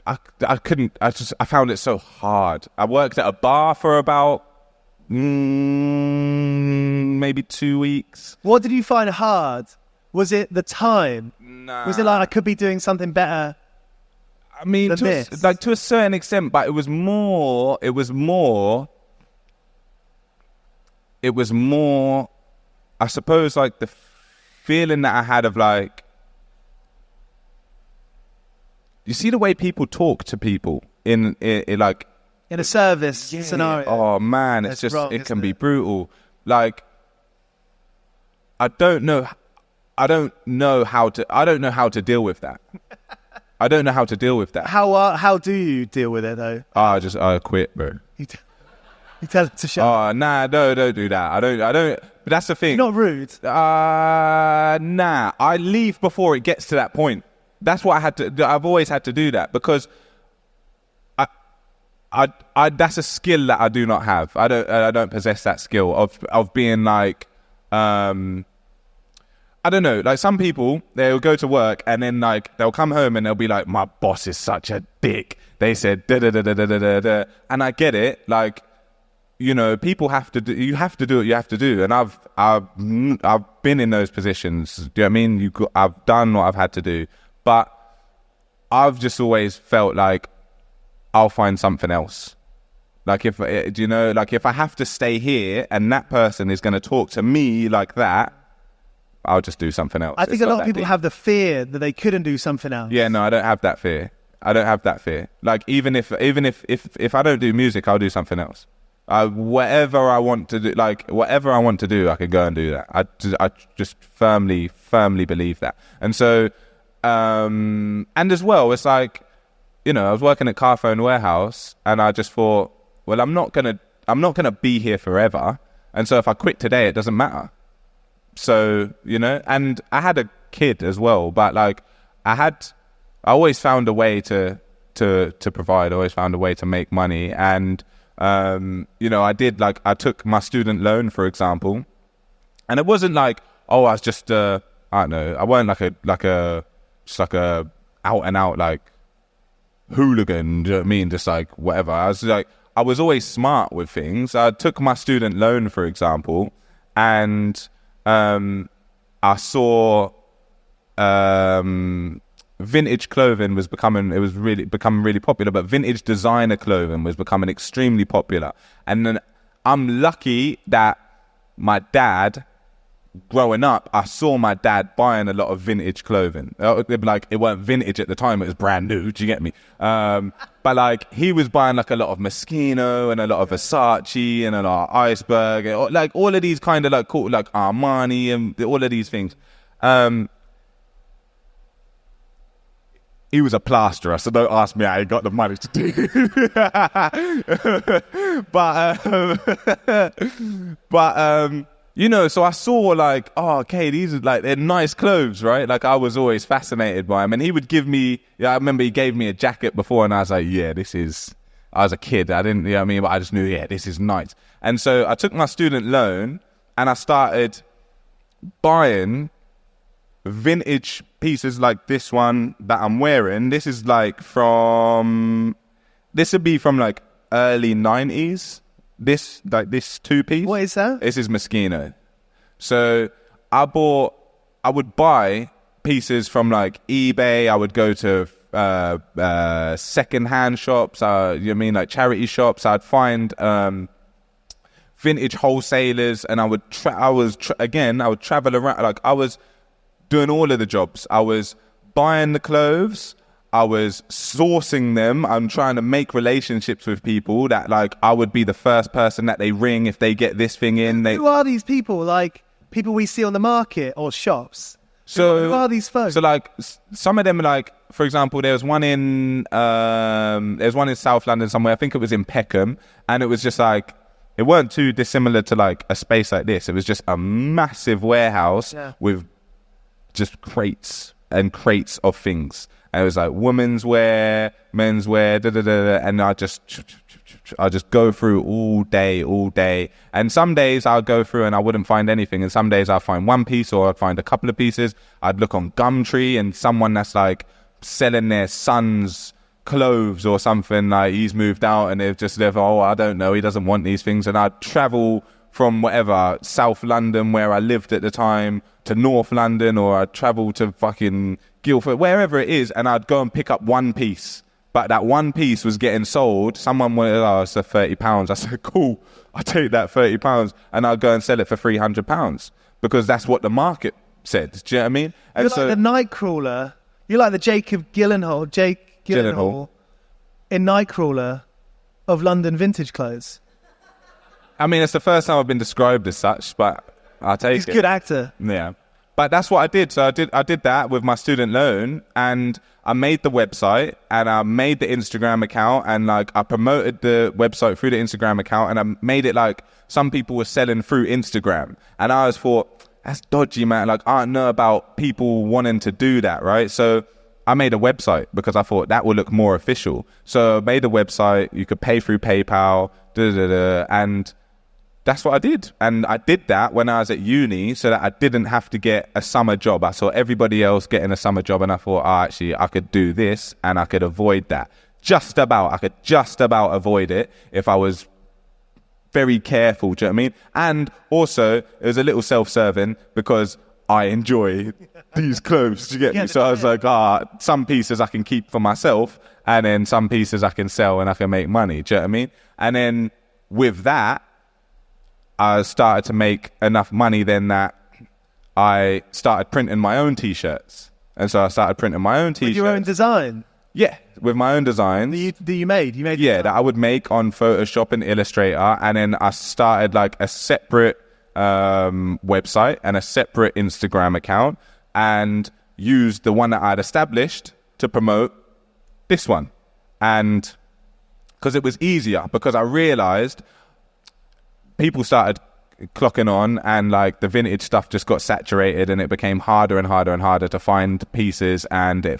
I found it so hard. I worked at a bar for about maybe 2 weeks. What did you find hard? Was it the time? Nah. Was it like I could be doing something better? I mean, to a certain extent, but it was more. I suppose, like the feeling that I had of like, you see the way people talk to people in like In a service scenario. Oh man, That's it's just wrong, it can isn't be it? brutal. Like I don't know how to deal with that. I don't know how to deal with that. How do you deal with it though? I quit, bro. You tell it to shut up. Oh nah, no, don't do that. I don't. But that's the thing. You're not rude. Nah. I leave before it gets to that point. That's what I had to. I've always had to do that because I that's a skill that I do not have. I don't possess that skill of being like, I don't know. Like some people, they'll go to work and then like they'll come home and they'll be like, my boss is such a dick. They said da da da da da da da, and I get it. Like, you know, people have to do. You have to do what you have to do, and I've been in those positions. Do you know what I mean? I've done what I've had to do, but I've just always felt like I'll find something else. Like if I have to stay here and that person is going to talk to me like that, I'll just do something else. I think a lot of people have the fear that they couldn't do something else. Yeah, no, I don't have that fear. Like even if I don't do music, I'll do something else. Whatever I want to do, I can go and do that. I just firmly believe that. And so, and as well, it's like, you know, I was working at Carphone Warehouse, and I just thought, well, I'm not gonna be here forever, and so if I quit today, it doesn't matter. So, you know, and I had a kid as well, but like I always found a way to provide. I always found a way to make money, and you know, I took my student loan, for example, and it wasn't like, oh, I was just I don't know, I weren't like a out and out like hooligan, do you know what I mean? Just like whatever. I was always smart with things. I took my student loan, for example, and I saw vintage clothing was becoming really popular, but vintage designer clothing was becoming extremely popular. And then I'm lucky that my dad growing up, I saw my dad buying a lot of vintage clothing. Like, it weren't vintage at the time; it was brand new. Do you get me? But like, he was buying like a lot of Moschino and a lot of Versace and a lot of Iceberg, and like all of these kind of like cool, like Armani and all of these things. He was a plasterer, so don't ask me how he got the money to do it. But you know, so I saw like, oh, okay, these are like, they're nice clothes, right? Like, I was always fascinated by them. And he would give me, I remember he gave me a jacket before, and I was like, yeah, I was a kid. I didn't, you know what I mean? But I just knew, yeah, this is nice. And so I took my student loan and I started buying vintage pieces like this one that I'm wearing. This is like this would be from like early 90s. This two-piece. What is that? This is Moschino. So I would buy pieces from like eBay. I would go to second-hand shops, you know what I mean, like charity shops. I'd find vintage wholesalers, and I would travel around. Like, I was doing all of the jobs. I was buying the clothes, I was sourcing them. I'm trying to make relationships with people that, like, I would be the first person that they ring if they get this thing in. Who are these people? Like, people we see on the market or shops? So who are these folks? So like, some of them are like, for example, there's one in South London somewhere. I think it was in Peckham, and it was just like, it weren't too dissimilar to like a space like this. It was just a massive warehouse with just crates and crates of things. And it was like women's wear, men's wear, and I just go through all day. And some days I'll go through and I wouldn't find anything. And some days I'll find one piece, or I'd find a couple of pieces. I'd look on Gumtree, and someone that's like selling their son's clothes or something, like he's moved out and they've just left, oh, I don't know, he doesn't want these things. And I'd travel from whatever, South London where I lived at the time, to North London, or I'd travel to fucking Guildford, wherever it is, and I'd go and pick up one piece. But that one piece was getting sold. Someone wanted, oh, it's £30. I said, cool, I'll take that £30 and I'll go and sell it for £300, because that's what the market said. Do you know what I mean? And you're like the Nightcrawler. You're like the Jake Gyllenhaal in Nightcrawler of London vintage clothes. I mean, it's the first time I've been described as such, but I'll take it. He's a good actor. Yeah. But that's what I did. So I did that with my student loan, and I made the website, and I made the Instagram account, and like I promoted the website through the Instagram account, and I made it like some people were selling through Instagram. And I always thought, that's dodgy, man. Like, I don't know about people wanting to do that, right? So I made a website because I thought that would look more official. So I made a website. You could pay through PayPal, and that's what I did. And I did that when I was at uni so that I didn't have to get a summer job. I saw everybody else getting a summer job, and I thought, actually, I could do this and I could avoid that. I could just about avoid it if I was very careful, do you know what I mean? And also, it was a little self-serving because I enjoy these clothes, do you get me? So I was like, some pieces I can keep for myself, and then some pieces I can sell and I can make money, do you know what I mean? And then with that, I started to make enough money then that I started printing my own T-shirts. And so I started printing my own T-shirts. With your own design? Yeah, with my own designs. That you made? Yeah, that I would make on Photoshop and Illustrator. And then I started like a separate website and a separate Instagram account, and used the one that I'd established to promote this one. And because it was easier, because I realized people started clocking on, and like the vintage stuff just got saturated, and it became harder and harder and harder to find pieces, and it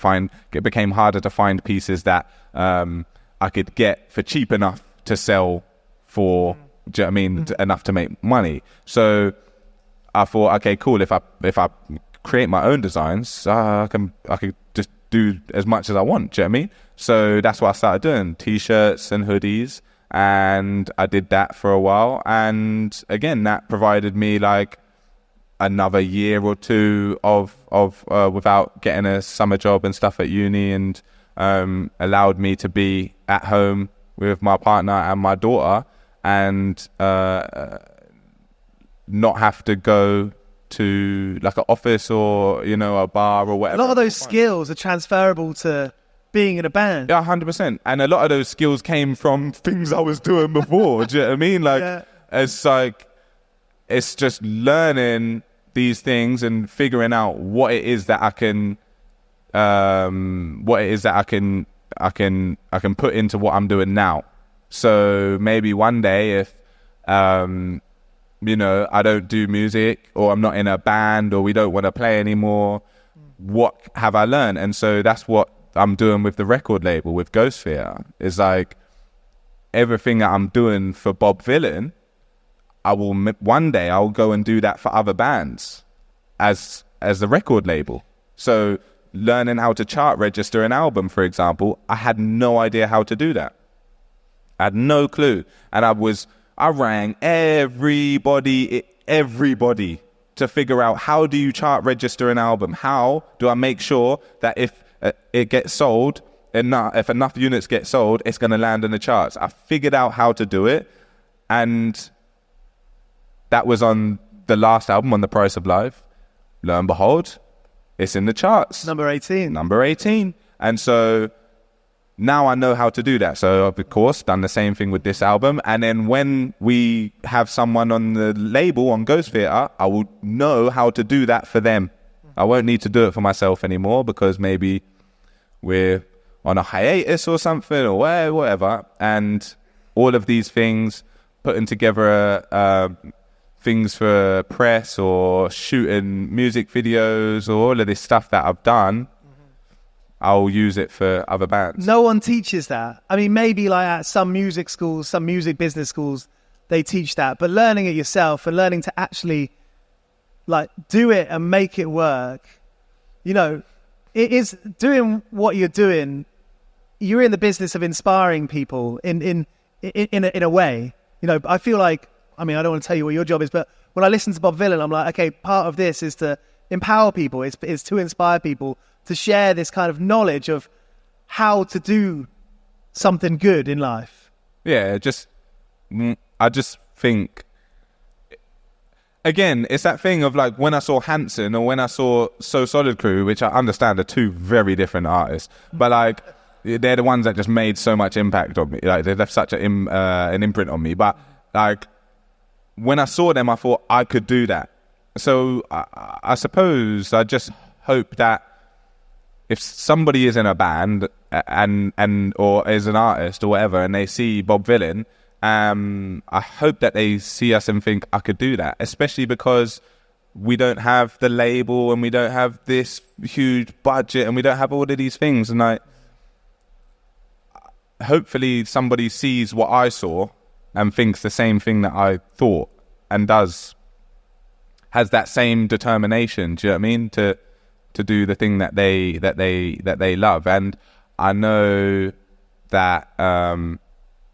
became harder to find pieces that I could get for cheap enough to sell for, do you know what I mean, enough to make money. So I thought, okay, cool, if I create my own designs, I could just do as much as I want, do you know what I mean? So that's what I started doing, T-shirts and hoodies. And I did that for a while, and again, that provided me like another year or two of without getting a summer job and stuff at uni, and allowed me to be at home with my partner and my daughter, and not have to go to like an office or, you know, a bar or A whatever. lot of those skills are transferable to being in a band. Yeah, 100%. And a lot of those skills came from things I was doing before. Do you know what I mean? Like, Yeah. it's just learning these things and figuring out what it is that I can put into what I'm doing now. So maybe one day if you know, I don't do music or I'm not in a band or we don't want to play anymore, what have I learned? And so that's what I'm doing with the record label, with Ghost Fear. It's like everything that I'm doing for Bob Vylan, one day I'll go and do that for other bands as the record label. So learning how to chart register an album, for example, I had no idea how to do that. I had no clue. And I rang everybody to figure out, how do you chart register an album? How do I make sure that if it gets sold, if enough units get sold, it's going to land in the charts? I figured out how to do it, and that was on the last album, On the Price of Life. Lo and behold, it's in the charts. Number 18. Number 18. And so now I know how to do that. So I've, of course, done the same thing with this album. And then when we have someone on the label, on Ghost Theatre, I will know how to do that for them. I won't need to do it for myself anymore, because maybe we're on a hiatus or something or whatever. And all of these things, putting together things for press or shooting music videos or all of this stuff that I've done, I'll use it for other bands. No one teaches that. I mean, maybe like at some music schools, some music business schools, they teach that. But learning it yourself and learning to actually like do it and make it work, you know, it is doing what you're doing. You're in the business of inspiring people in a way. You know, I feel like, I mean, I don't want to tell you what your job is, but when I listen to Bob Vylan, I'm like, okay, part of this is to empower people. It's to inspire people to share this kind of knowledge of how to do something good in life. Yeah, I just think, again, it's that thing of like when I saw Hanson or when I saw So Solid Crew, which I understand are two very different artists, but like they're the ones that just made so much impact on me. Like they left such an imprint on me. But like when I saw them, I thought I could do that. So I suppose I just hope that if somebody is in a band and or is an artist or whatever, and they see Bob Vylan, I hope that they see us and think I could do that. Especially because we don't have the label and we don't have this huge budget and we don't have all of these things. And like, hopefully somebody sees what I saw and thinks the same thing that I thought and has that same determination. Do you know what I mean? To do the thing that they love. And I know that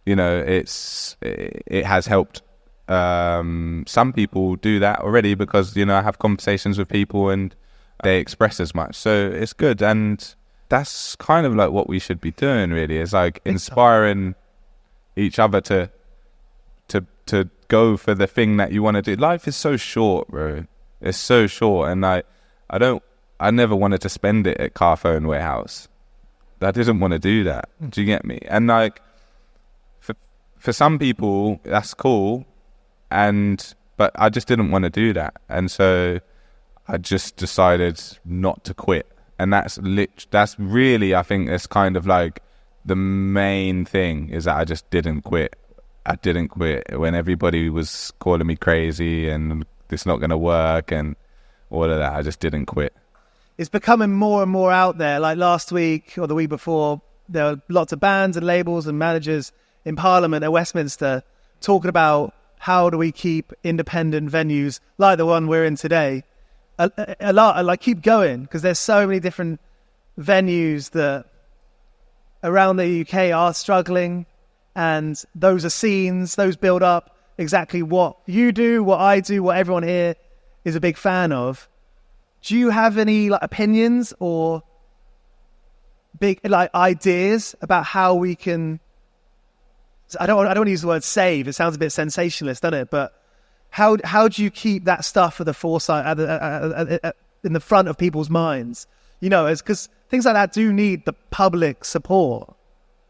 you know, it has helped some people do that already, because, you know, I have conversations with people and they express as much. So it's good, and that's kind of like what we should be doing, really. Is like inspiring each other to go for the thing that you want to do. Life is so short, bro. It's so short, and I never wanted to spend it at Carphone Warehouse. I didn't want to do that. Do you get me? And like, for some people, that's cool, but I just didn't want to do that, and so I just decided not to quit. And that's really, I think, it's kind of like the main thing, is that I just didn't quit. I didn't quit when everybody was calling me crazy and it's not going to work and all of that. I just didn't quit. It's becoming more and more out there. Like last week or the week before, there were lots of bands and labels and managers in Parliament at Westminster talking about how do we keep independent venues like the one we're in today a lot, like keep going, because there's so many different venues that around the UK are struggling, and those are scenes, those build up exactly what you do, what I do, what everyone here is a big fan of. Do you have any like opinions or big like ideas about how we can? I don't want to use the word save. It sounds a bit sensationalist, doesn't it? But how do you keep that stuff at the foresight in the front of people's minds? You know, because things like that do need the public support.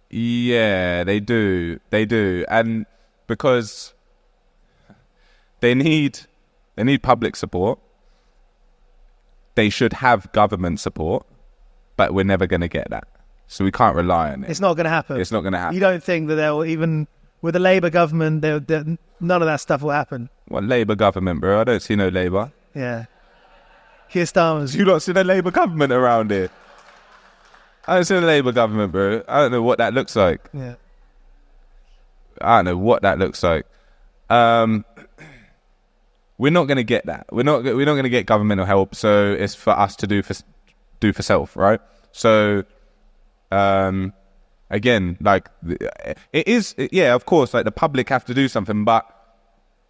Yeah, they do, and because they need public support, they should have government support, but we're never going to get that, so we can't rely on it. It's not going to happen. It's not going to happen. You don't think that they'll, even with a Labour government, none of that stuff will happen? What Labour government, bro? I don't see no Labour. Yeah. Keir Starmer's. You don't see the Labour government around here. I don't see the Labour government, bro. I don't know what that looks like. Yeah. I don't know what that looks like. We're not going to get that. We're not going to get governmental help. So it's for us to do for self, right? So, again, like it is. Yeah, of course. Like the public have to do something, but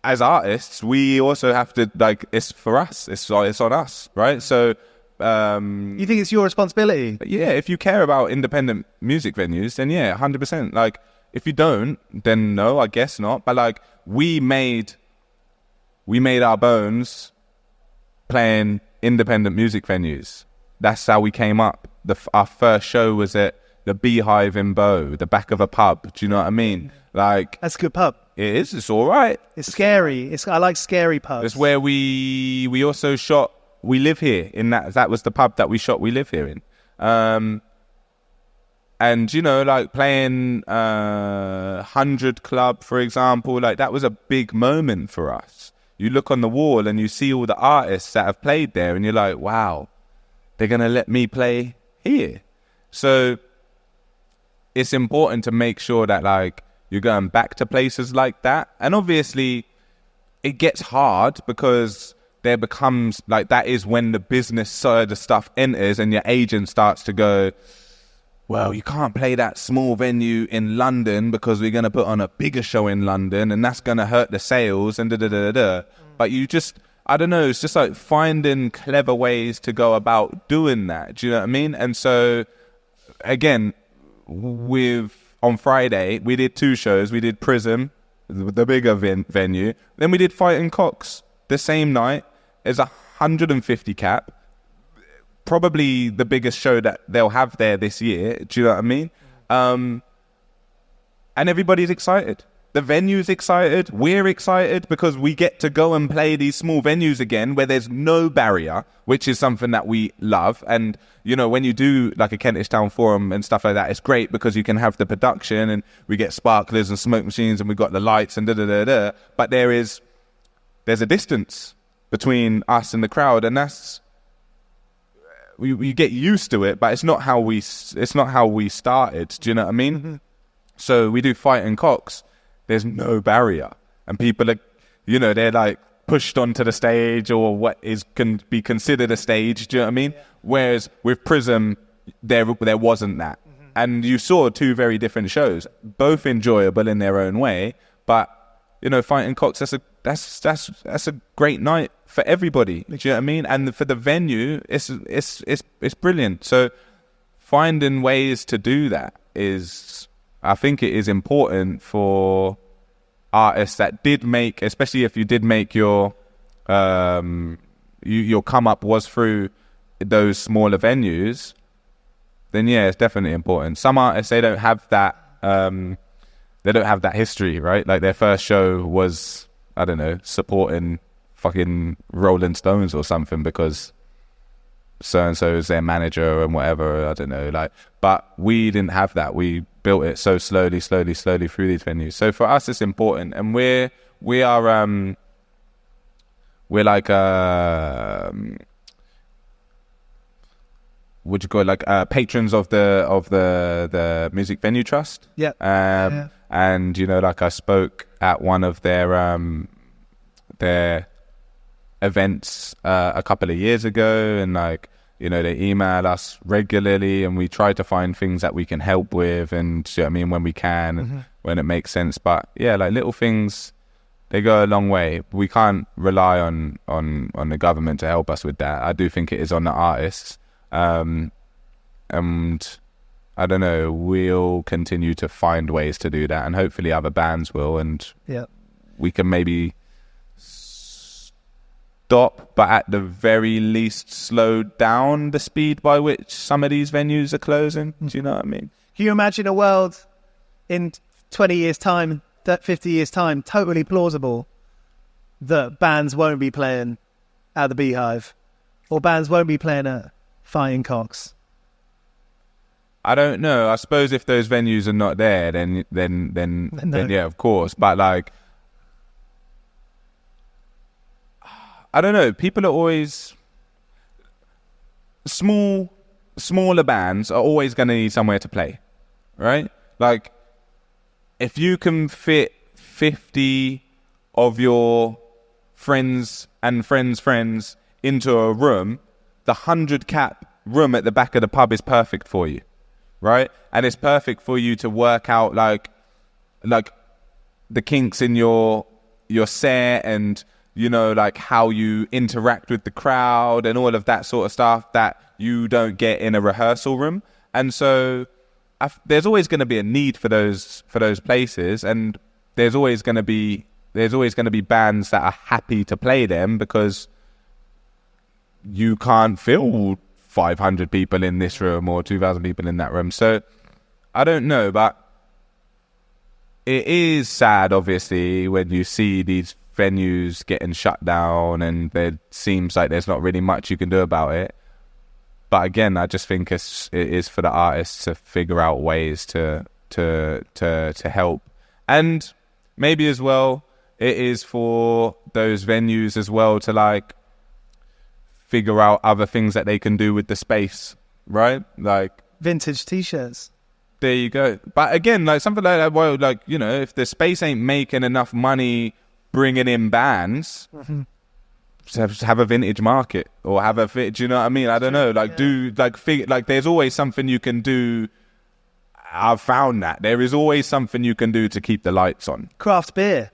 as artists, we also have to, like, it's for us. It's on us, right? So, you think it's your responsibility? yeah, if you care about independent music venues, then yeah, 100%. Like, if you don't, then no, I guess not. But like, we made our bones playing independent music venues. That's how we came up. Our first show was at the Beehive in Bow, the back of a pub. Do you know what I mean? Like, That's a good pub. it is. It's all right. It's scary. I like scary pubs. It's where we also shot We Live Here. In that was the pub that we shot We Live Here in. And you know, like playing 100 Club, for example, like that was a big moment for us. You look on the wall and you see all the artists that have played there, and you're like, wow, they're gonna let me play here. So it's important to make sure that like you're going back to places like that. And obviously it gets hard because there becomes like, that is when the business side of stuff enters and your agent starts to go, well, you can't play that small venue in London because we're going to put on a bigger show in London and that's going to hurt the sales and da-da-da-da-da. But you just, I don't know, it's just like finding clever ways to go about doing that. Do you know what I mean? And so, again, on Friday, we did 2 shows. We did Prism, the bigger venue. Then we did Fighting Cocks the same night. It's 150 cap. Probably the biggest show that they'll have there this year. Do you know what I mean? And everybody's excited. The venue's excited. We're excited because we get to go and play these small venues again where there's no barrier, which is something that we love. And, you know, when you do like a Kentish Town Forum and stuff like that, it's great because you can have the production and we get sparklers and smoke machines and we've got the lights and da-da-da-da. But there's a distance between us and the crowd, and that's, we get used to it, but it's not how we started. Do you know what I mean? Mm-hmm. So we do Fighting Cocks. There's no barrier, and people are, you know, they're like pushed onto the stage or what can be considered a stage. Do you know what I mean? Yeah. Whereas with Prism, there wasn't that, mm-hmm. And you saw 2 very different shows, both enjoyable in their own way. But you know, Fighting Cocks, that's a great night for everybody. Do you know what I mean? And for the venue, it's brilliant. So finding ways to do that is, I think it is important for artists that did make, especially if you did make your come up was through those smaller venues, then yeah, it's definitely important. Some artists, they don't have that history, right? Like their first show was, I don't know, supporting fucking Rolling Stones or something because so-and-so is their manager and whatever, I don't know. Like, but we didn't have that. We built it so slowly through these venues. So for us, it's important. And we're like, would you call it, like patrons of the Music Venue Trust? Yeah. Yeah. And, you know, like I spoke at one of their events a couple of years ago, and like, you know, they email us regularly and we try to find things that we can help with, and you know what I mean, when we can, mm-hmm. when it makes sense. But yeah, like little things, they go a long way. We can't rely on the government to help us with that. I do think it is on the artists, and I don't know, we'll continue to find ways to do that, and hopefully other bands will, and yeah, we can maybe stop, but at the very least slow down the speed by which some of these venues are closing. Do you know what I mean? Can you imagine a world in 20 years' time, 50 years' time, totally plausible, that bands won't be playing at the Beehive or bands won't be playing at Fighting Cocks? I don't know. I suppose if those venues are not there, then yeah, of course. But like, I don't know. People are always smaller bands are always going to need somewhere to play, right? Like, if you can fit 50 of your friends and friends into a room, the 100 cap room at the back of the pub is perfect for you. Right? And it's perfect for you to work out like the kinks in your set, and you know, like how you interact with the crowd and all of that sort of stuff that you don't get in a rehearsal room. And so there's always going to be a need for those places, and there's always going to be bands that are happy to play them, because you can't fill 500 people in this room or 2,000 people in that room. So I don't know, but it is sad, obviously, when you see these venues getting shut down and there seems like there's not really much you can do about it. But again, I just think it is for the artists to figure out ways to help. And maybe as well, it is for those venues as well to like figure out other things that they can do with the space, right? Like vintage t-shirts. There you go. But again, like something like that, well, like, you know, if the space ain't making enough money bringing in bands, have a vintage market or have a fit. Do you know what I mean? I don't know. Like, do like figure like there's always something you can do. I've found that there is always something you can do to keep the lights on. Craft beer.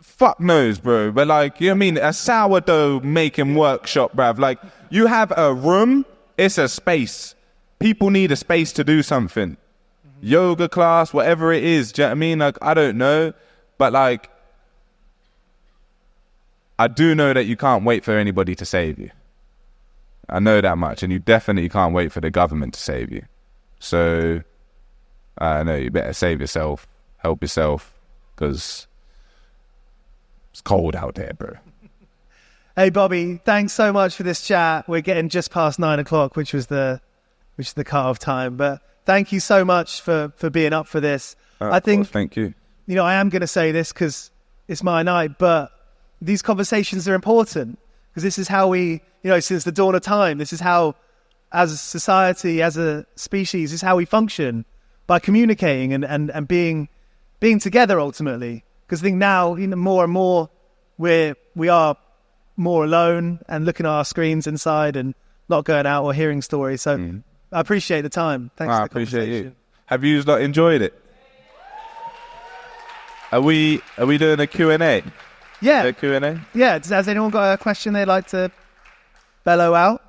Fuck knows, bro. But like, you know what I mean? A sourdough making workshop, bruv. Like, you have a room, it's a space. People need a space to do something. Yoga class, whatever it is. Do you know what I mean? Like, I don't know. But like, I do know that you can't wait for anybody to save you. I know that much. And you definitely can't wait for the government to save you. So, I know you better save yourself. Help yourself. Because it's cold out there, bro. Hey, Bobby, thanks so much for this chat. We're getting just past 9 o'clock, which is the cut-off time. But thank you so much for being up for this. I think, thank you. You know, I am going to say this because it's my night, but these conversations are important because this is how we, you know, since the dawn of time, this is how, as a society, as a species, this is how we function, by communicating and being together ultimately. Because I think now, you know, more and more, we are more alone and looking at our screens inside and not going out or hearing stories. So I appreciate the time. Thanks. I appreciate you. Have you lot enjoyed it? Are we doing a Q&A? Yeah. A Q&A? Yeah. Has anyone got a question they'd like to bellow out?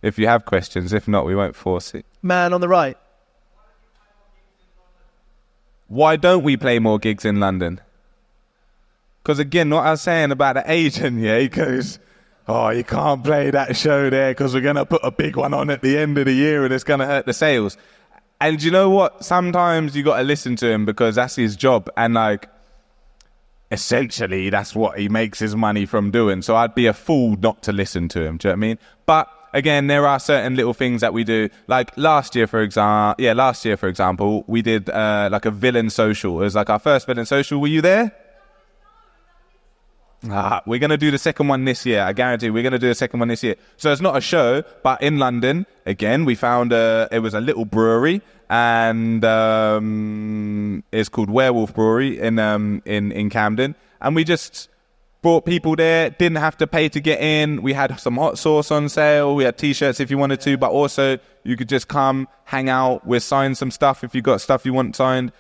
If you have questions, if not, we won't force it. Man on the right. Why don't we play more gigs in London? Because again, what I was saying about the agent, yeah, he goes, oh, you can't play that show there because we're going to put a big one on at the end of the year and it's going to hurt the sales. And you know what? Sometimes you got to listen to him because that's his job. And like, essentially, that's what he makes his money from doing. So I'd be a fool not to listen to him. Do you know what I mean? But again, there are certain little things that we do. Like last year, for example, we did like a Vylan social. It was like our first Vylan social. Were you there? We're going to do the second one this year. I guarantee we're going to do the second one this year. So it's not a show, but in London, again, we found it was a little brewery, and it's called Werewolf Brewery in Camden. And we just brought people there, didn't have to pay to get in. We had some hot sauce on sale. We had T-shirts if you wanted to, but also you could just come, hang out. We'll sign some stuff if you got stuff you want signed,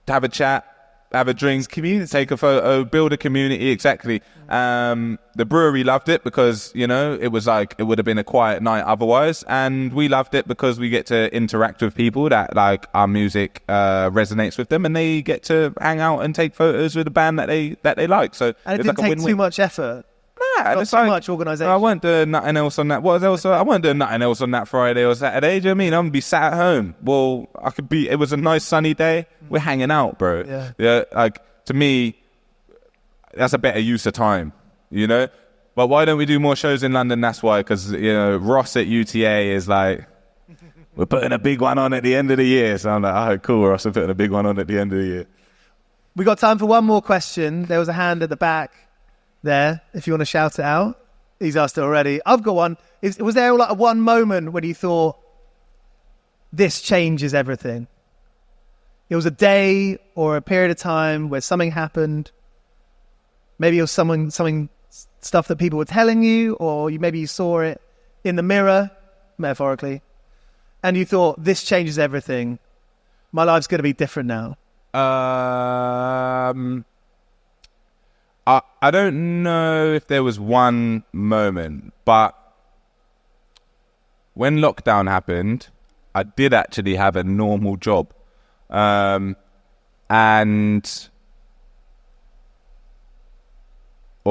to have a chat. have a drink, take a photo, build a community. Exactly. The brewery loved it because, you know, it was like, it would have been a quiet night otherwise. And we loved it because we get to interact with people that like our music resonates with them, and they get to hang out and take photos with a band that they like. So And it it's didn't like a take win-win. too much effort. Nah, Not it's too like, much organisation. I weren't doing nothing else on that. What else? I weren't doing nothing else on that Friday or Saturday. Do you know what I mean? I'm gonna be sat at home. Well, I could be. It was a nice sunny day. We're hanging out, bro. Yeah. Like, to me, that's a better use of time. You know. But why don't we do more shows in London? That's why. Because, you know, Ross at UTA is like, we're putting a big one on at the end of the year. So I'm like, oh, cool. Ross, we're putting a big one on at the end of the year. We got time for one more question. There was a hand at the back there, if you want to shout it out. He's asked it already. I've got one. Was there like one moment when you thought, this changes everything? It was a day or a period of time where something happened. Maybe it was something stuff that people were telling you, or maybe you saw it in the mirror, metaphorically, and you thought, this changes everything. My life's going to be different now. I don't know if there was one moment, but when lockdown happened, I did actually have a normal job. Or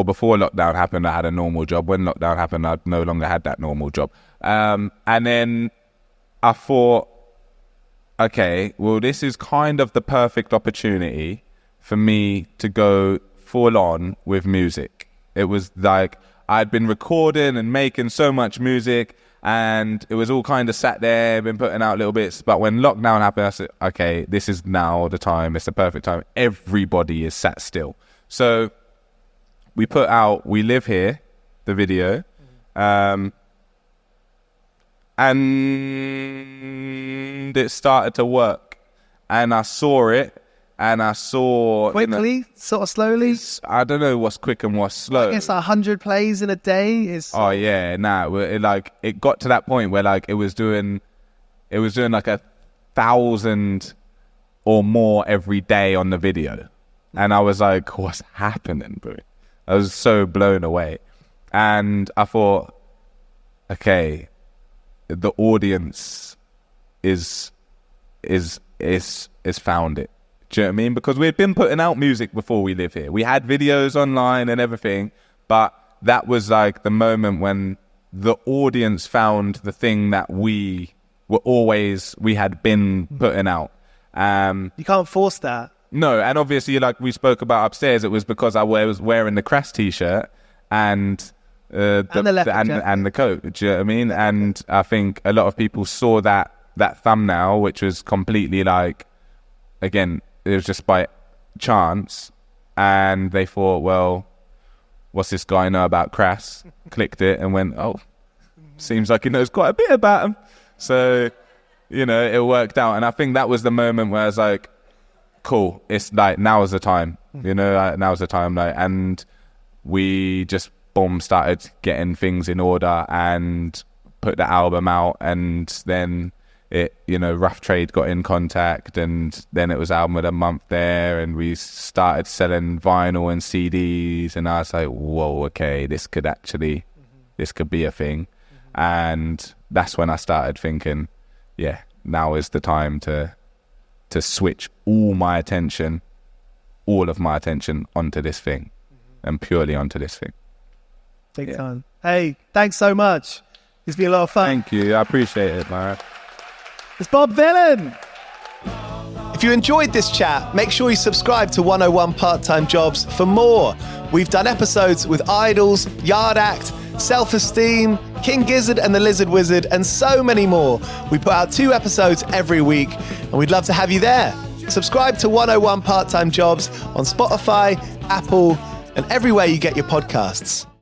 before lockdown happened, I had a normal job. When lockdown happened, I no longer had that normal job. And then I thought, okay, well, this is kind of the perfect opportunity for me to go full on with music. It was like I'd been recording and making so much music, and it was all kind of sat there, been putting out little bits. But when lockdown happened, I said, okay, this is now the time. It's the perfect time. Everybody is sat still. So we put out We Live Here, the video, and it started to work. And I saw it. And I saw... Quickly? Sort of slowly? I don't know what's quick and what's slow. I guess 100 plays in a day is... Oh, yeah. Nah, it got to that point where, like, it was doing like 1,000 or more every day on the video. And I was like, what's happening, bro? I was so blown away. And I thought, okay, the audience is found it. Do you know what I mean? Because we'd been putting out music before We Live Here. We had videos online and everything, but that was like the moment when the audience found the thing that we had been putting out. You can't force that. No, and obviously, like we spoke about upstairs, it was because I was wearing the Crass t-shirt and the coat. Do you know what I mean? And I think a lot of people saw that thumbnail, which was completely like, again, it was just by chance, and they thought, well, what's this guy know about Crass? Clicked it and went, oh, seems like he knows quite a bit about him. So, you know, it worked out. And I think that was the moment where I was like, cool, it's like, now is the time. You know, now's the time. Like, and we just, boom, started getting things in order and put the album out, and then Rough Trade got in contact, and then it was Album of the Month there, and we started selling vinyl and CDs, and I was like, whoa, okay, this could be a thing. And that's when I started thinking, yeah, now is the time to switch all of my attention onto this thing, and purely onto this thing. Big time. Hey, thanks so much. It's been a lot of fun. Thank you. I appreciate it, Mara. It's Bob Vylan. If you enjoyed this chat, make sure you subscribe to 101 Part-Time Jobs for more. We've done episodes with Idols, Yard Act, Self-Esteem, King Gizzard and the Lizard Wizard, and so many more. We put out 2 episodes every week, and we'd love to have you there. Subscribe to 101 Part-Time Jobs on Spotify, Apple, and everywhere you get your podcasts.